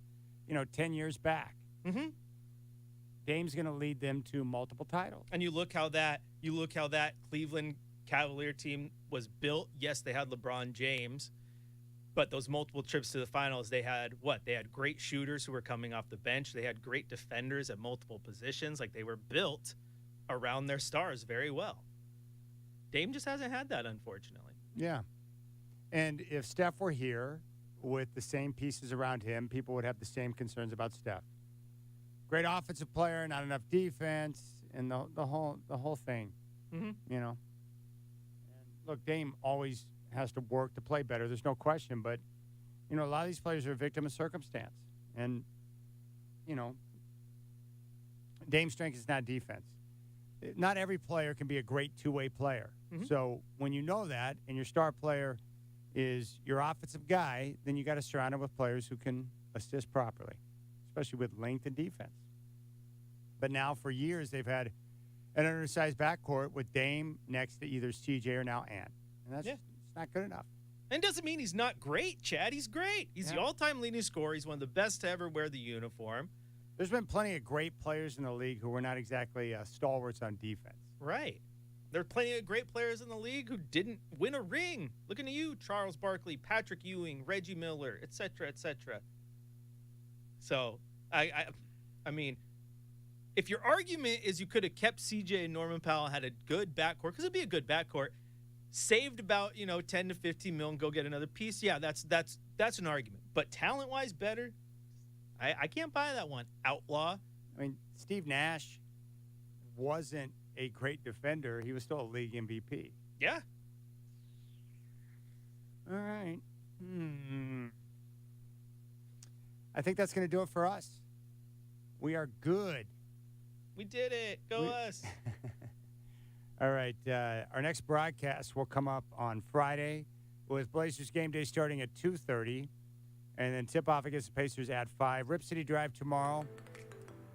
10 years back. Mm-hmm. Dame's going to lead them to multiple titles. And you look how that Cleveland Cavalier team was built. Yes, they had LeBron James, but those multiple trips to the finals, they had what? They had great shooters who were coming off the bench. They had great defenders at multiple positions. Like, they were built around their stars very well. Dame just hasn't had that, unfortunately. Yeah. And if Steph were here with the same pieces around him, people would have the same concerns about Steph. Great offensive player, not enough defense, and the whole thing. Mm-hmm. And look, Dame always has to work to play better. There's no question. But, a lot of these players are a victim of circumstance. And, Dame's strength is not defense. Not every player can be a great two-way player. Mm-hmm. So when you know that and your star player is your offensive guy, then you got to surround him with players who can assist properly, especially with length and defense. But now for years they've had an undersized backcourt with Dame next to either CJ or now Ant. And that's it's not good enough. And doesn't mean he's not great, Chad. He's great. He's the all-time leading scorer. He's one of the best to ever wear the uniform. There's been plenty of great players in the league who were not exactly stalwarts on defense. Right. There are plenty of great players in the league who didn't win a ring. Looking at you, Charles Barkley, Patrick Ewing, Reggie Miller, et cetera, et cetera. So, I mean, if your argument is you could have kept CJ and Norman Powell, had a good backcourt, because it'd be a good backcourt, saved about 10 to 15 mil and go get another piece, yeah, that's an argument. But talent-wise, better, I can't buy that one. Outlaw. I mean, Steve Nash wasn't a great defender. He was still a league MVP. Yeah. All right. I think that's going to do it for us. We are good. We did it. Go us. All right. Our next broadcast will come up on Friday with Blazers game day starting at 2:30. And then tip-off against the Pacers at 5. Rip City Drive tomorrow.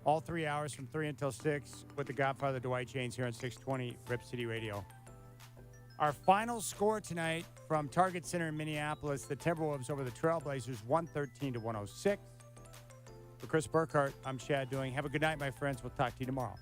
All 3 hours from 3 until 6 with the Godfather Dwight James here on 620 Rip City Radio. Our final score tonight from Target Center in Minneapolis, the Timberwolves over the Trailblazers, 113-106. For Chris Burkhart, I'm Chad Doing. Have a good night, my friends. We'll talk to you tomorrow.